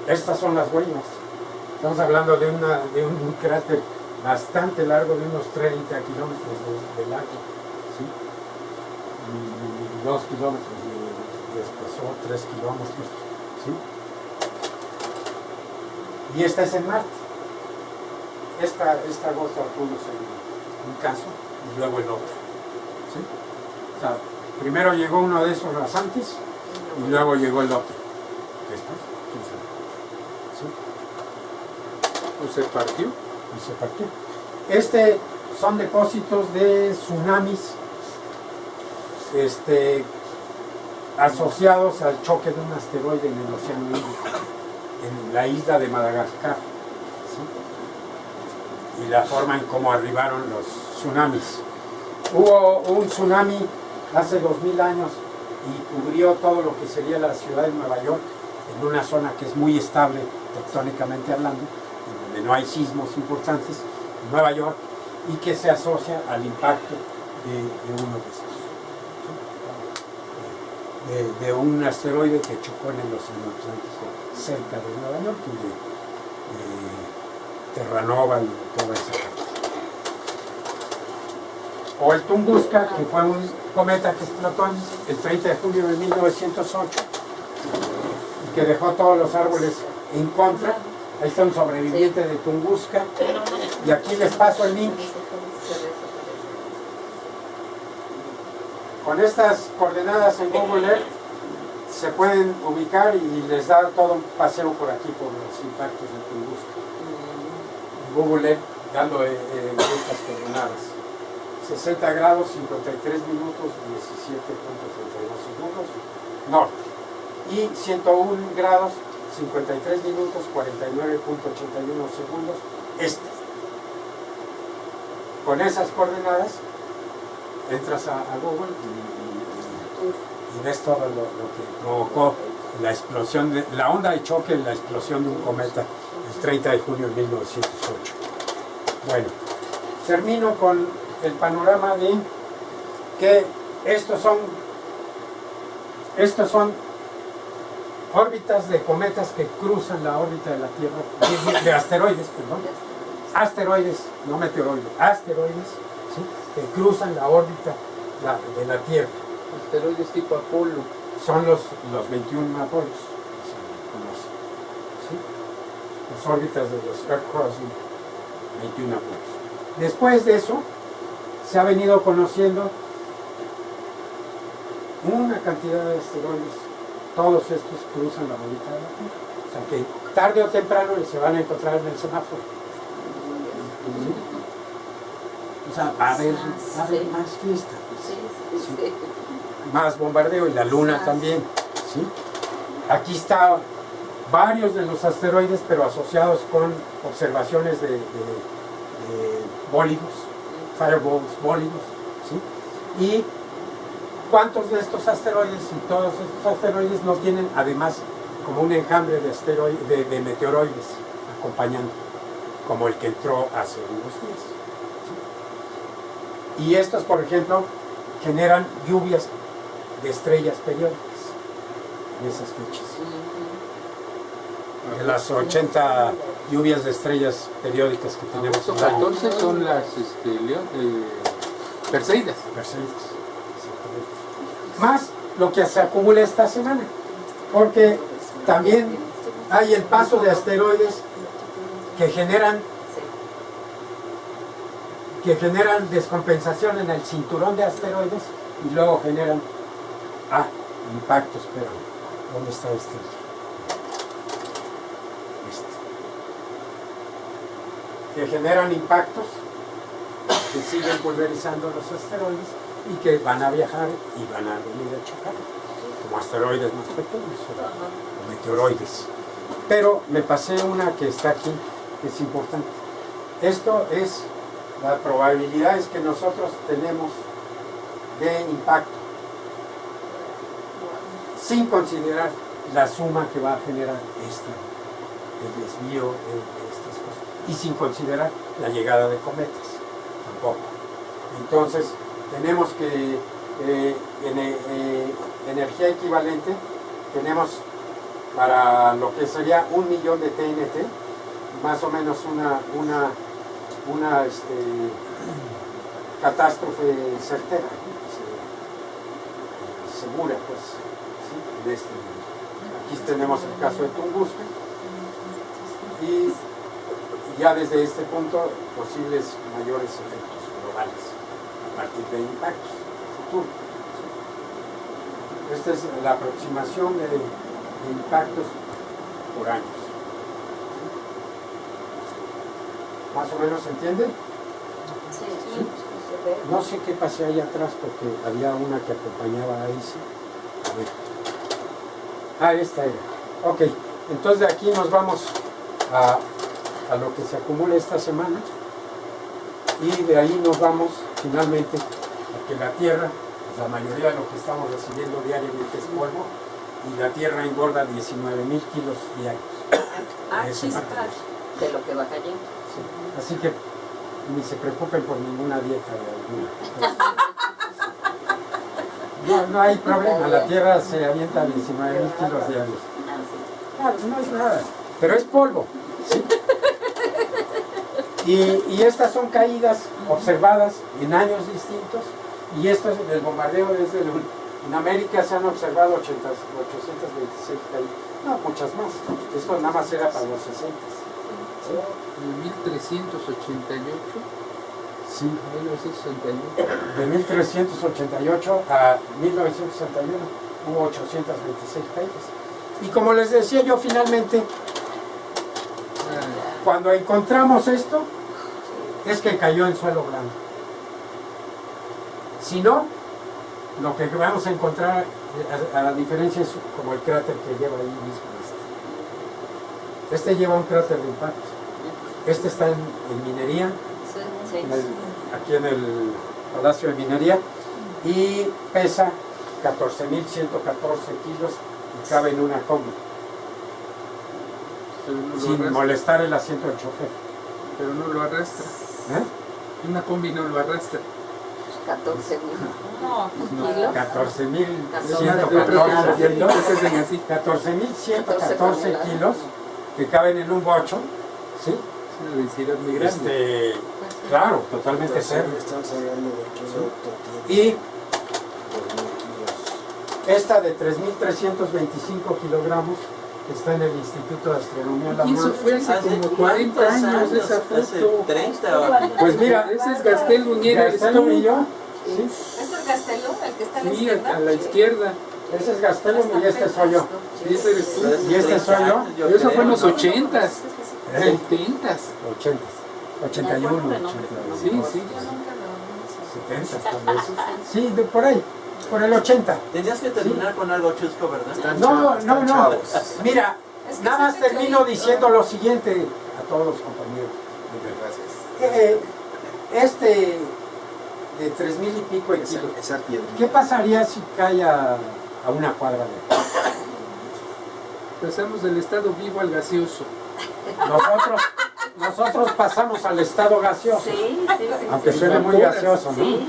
estas son las huellas. Estamos hablando de un cráter bastante largo, de unos 30 kilómetros de largo, ¿sí? Y 2 kilómetros de espesor, 3 kilómetros, ¿sí? Y esta es en Marte. Esta gota pudo ser un caso y luego el otro, ¿sí? O sea, primero llegó uno de esos rasantes y luego llegó el otro. Después, ¿quién sabe? ¿Sí? ¿O se partió? Y se partió. Son depósitos de tsunamis asociados al choque de un asteroide en el Océano Índico, en la isla de Madagascar, ¿sí? Y la forma en cómo arribaron los tsunamis. Hubo un tsunami hace 2.000 años y cubrió todo lo que sería la ciudad de Nueva York, en una zona que es muy estable tectónicamente hablando, donde no hay sismos importantes, en Nueva York, y que se asocia al impacto de uno de estos. De un asteroide que chocó en el Océano Atlántico cerca de Nueva York, de Terranova y toda esa parte. O el Tunguska, que fue un cometa que explotó el 30 de julio de 1908 y que dejó todos los árboles en contra. Ahí está un sobreviviente de Tunguska, y aquí les paso el link. Con estas coordenadas en Google Earth se pueden ubicar y les da todo un paseo por aquí, por los impactos de Tunguska. En Google Earth, dando estas coordenadas. 60 grados, 53 minutos, 17.32 segundos, norte. Y 101 grados, 53 minutos, 49.81 segundos, este. Con esas coordenadas, entras a Google y ves todo lo que provocó la explosión, la onda de choque, la explosión de un cometa el 30 de junio de 1908. Bueno, termino con el panorama de que estos son órbitas de cometas que cruzan la órbita de la Tierra, de asteroides, perdón, asteroides, no meteoroides, asteroides, ¿sí?, que cruzan la órbita de la Tierra. Asteroides tipo Apolo. Son los 21 Apolos, se conoce, ¿sí? Las órbitas de los Earth Crossing, 21 Apolos. Después de eso, se ha venido conociendo una cantidad de asteroides. Todos estos cruzan la órbita de la Tierra. O sea que tarde o temprano se van a encontrar en el semáforo. ¿Sí? O sea, va a haber más fiesta. ¿Sí? Más bombardeo, y la Luna también. ¿Sí? Aquí está varios de los asteroides, pero asociados con observaciones de bólidos, fireballs, bólidos. ¿Sí? Y cuántos de estos asteroides, y todos estos asteroides no tienen además como un enjambre de asteroides, de meteoroides acompañando, como el que entró hace unos días. ¿Sí? Y estos, por ejemplo, generan lluvias de estrellas periódicas en esas fechas. De las 80 lluvias de estrellas periódicas que tenemos en el año. 14 son las Perseidas. Perseidas, exactamente. Más lo que se acumula esta semana, porque también hay el paso de asteroides que generan descompensación en el cinturón de asteroides y luego generan impactos. Pero ¿dónde está este? Que generan impactos que siguen pulverizando los asteroides y que van a viajar y van a venir a chocar, como asteroides más pequeños o meteoroides. Pero me pasé una que está aquí, que es importante. Esto es las probabilidades que nosotros tenemos de impacto, sin considerar la suma que va a generar el desvío de estas cosas, y sin considerar la llegada de cometas, tampoco. Entonces, tenemos que energía equivalente, tenemos para lo que sería 1 millón de TNT, más o menos una catástrofe certera, segura, pues, ¿sí? De este mundo. Aquí tenemos el caso de Tunguska, y ya desde este punto posibles mayores efectos globales a partir de impactos futuros. Esta es la aproximación de impactos por años. ¿Más o menos se entiende? Sí. No sé qué pasé ahí atrás porque había una que acompañaba a Isa. A ver. Esta era. Ok, entonces de aquí nos vamos a lo que se acumula esta semana, y de ahí nos vamos finalmente a que la Tierra, pues la mayoría de lo que estamos recibiendo diariamente es polvo, y la Tierra engorda 19,000 kilos diarios. De ese material. de lo que va cayendo. Sí. Así que ni se preocupen por ninguna dieta de alguna. No hay problema, la Tierra se avienta 19,000 kilos diarios. Claro, no es nada, pero es polvo. ¿Sí? Y estas son caídas observadas en años distintos, y esto es del bombardeo desde en América se han observado 826 caídas, no, muchas más. Esto nada más era para los 60. ¿Sí? En 1388, Sí. 1961. De 1388 a 1961 hubo 826 caídas. Y como les decía yo, finalmente, cuando encontramos esto, es que cayó en suelo blando. Si no, lo que vamos a encontrar, a la diferencia, es como el cráter que lleva ahí mismo. Este lleva un cráter de impacto. Este está en minería, Sí. aquí en el Palacio de Minería, y pesa 14,114 kilos y cabe en una combi, Pero no lo sin arrastra. molestar el asiento del chofer. Pero no lo arrastra. ¿Eh? Una combi no lo arrastra. 14,000. No. ¿Kilos? 14,114 kilos. Ese es en así. 14,114 kilos que caben en un bocho, ¿sí? Es una densidad muy grande. Claro, totalmente cerdo. Estamos hablando de que un auto tiene Y 2,000 kilos. esta de 3,325 kilogramos está en el Instituto de Astronomía de la Y eso UNAM. fue hace como 40 años esa Hace foto. 30. Pues mira, Ese es Gastel Uñera. Gastelum y yo, ¿sí? ¿Este es Gastelum, el que está a la Sí, izquierda? a la izquierda. Ese es Gastelum y este soy yo. Y ese eres tú. ¿Y este soy yo? Pero eso fue en los 80s, ¿Eh? 70s. 80, 81, 82, Sí, sí. 70 tal vez. Sí, de por ahí, por el 80. Tenías que terminar con algo chusco, ¿verdad? No. Mira, nada más termino diciendo lo siguiente a todos los compañeros. Este de 3,000 y pico de kilos, Esa piedra. ¿qué pasaría si cae a una cuadra de aquí? Pasamos del estado vivo al gaseoso. Nosotros pasamos al estado gaseoso, Sí. aunque suene muy gaseoso, ¿no? Sí.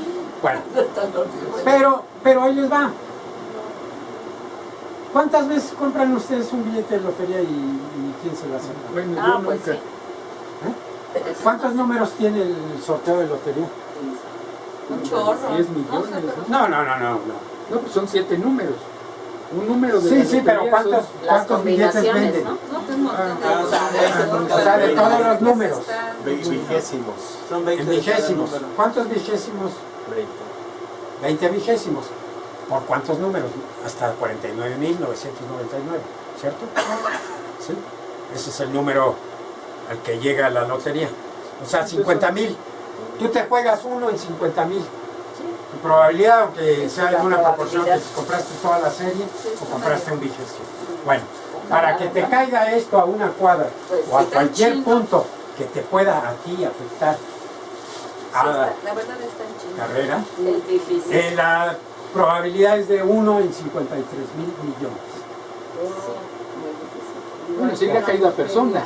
Bueno, pero ahí les va. ¿Cuántas veces compran ustedes un billete de lotería y quién se la saca? Bueno, Ah, yo pues nunca. sí. ¿Cuántos números tiene el sorteo de lotería? Un chorro. 10 millones, ¿no? No. No, pues son 7 números. Un número de Sí, la sí, pero lotería son- Las ¿cuántos billetes combinaciones, venden? ¿no? No, tengo un montón de O sea, de todos los números. Vigésimos. Son En 20 de cada vigésimos. número. ¿Cuántos vigésimos? 20 vigésimos. ¿Por cuántos números? Hasta 49,999, ¿cierto? Sí. Ese es el número al que llega la lotería. O sea, 50,000. Tú te juegas uno en 50,000. Tu probabilidad, aunque sea en una proporción que si compraste toda la serie o compraste un vigésimo. Bueno, para que te caiga esto a una cuadra o a cualquier punto que te pueda a ti afectar a La verdad está en China. carrera, Es difícil. la probabilidad es de 1 en 53,000 millones. Bueno, sí le ha caído a personas.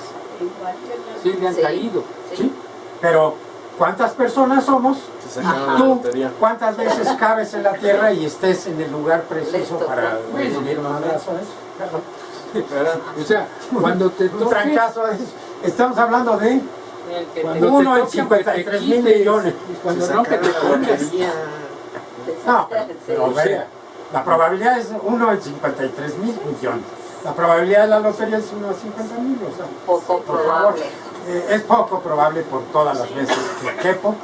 Sí le han Sí. caído. ¿Sí? Pero, ¿cuántas personas somos? Se sacaron la Tú, lotería. ¿cuántas veces cabes en la tierra y estés en el lugar preciso Listo. para Bueno, recibir un abrazo? Claro. O sea, cuando te Un toque, trancazo es, estamos hablando de cuando uno te en toque, 53,000 te quites. millones. Y cuando Se no, que te sacaron la pongas. lotería. No, pero vea, la probabilidad es 1 en 53,000 millones. La probabilidad de la lotería es 1 en 50,000, o sea, Poco por favor, probable. es poco probable por todas las veces que quepo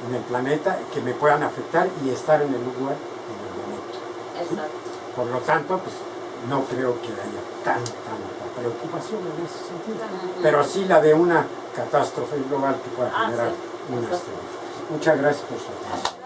en el planeta que me puedan afectar y estar en el lugar en el momento. Exacto. Por lo tanto, pues no creo que haya tanta preocupación en ese sentido, pero sí la de una catástrofe global que pueda Ah, generar sí. un Exacto. asteroide. Muchas gracias por su atención.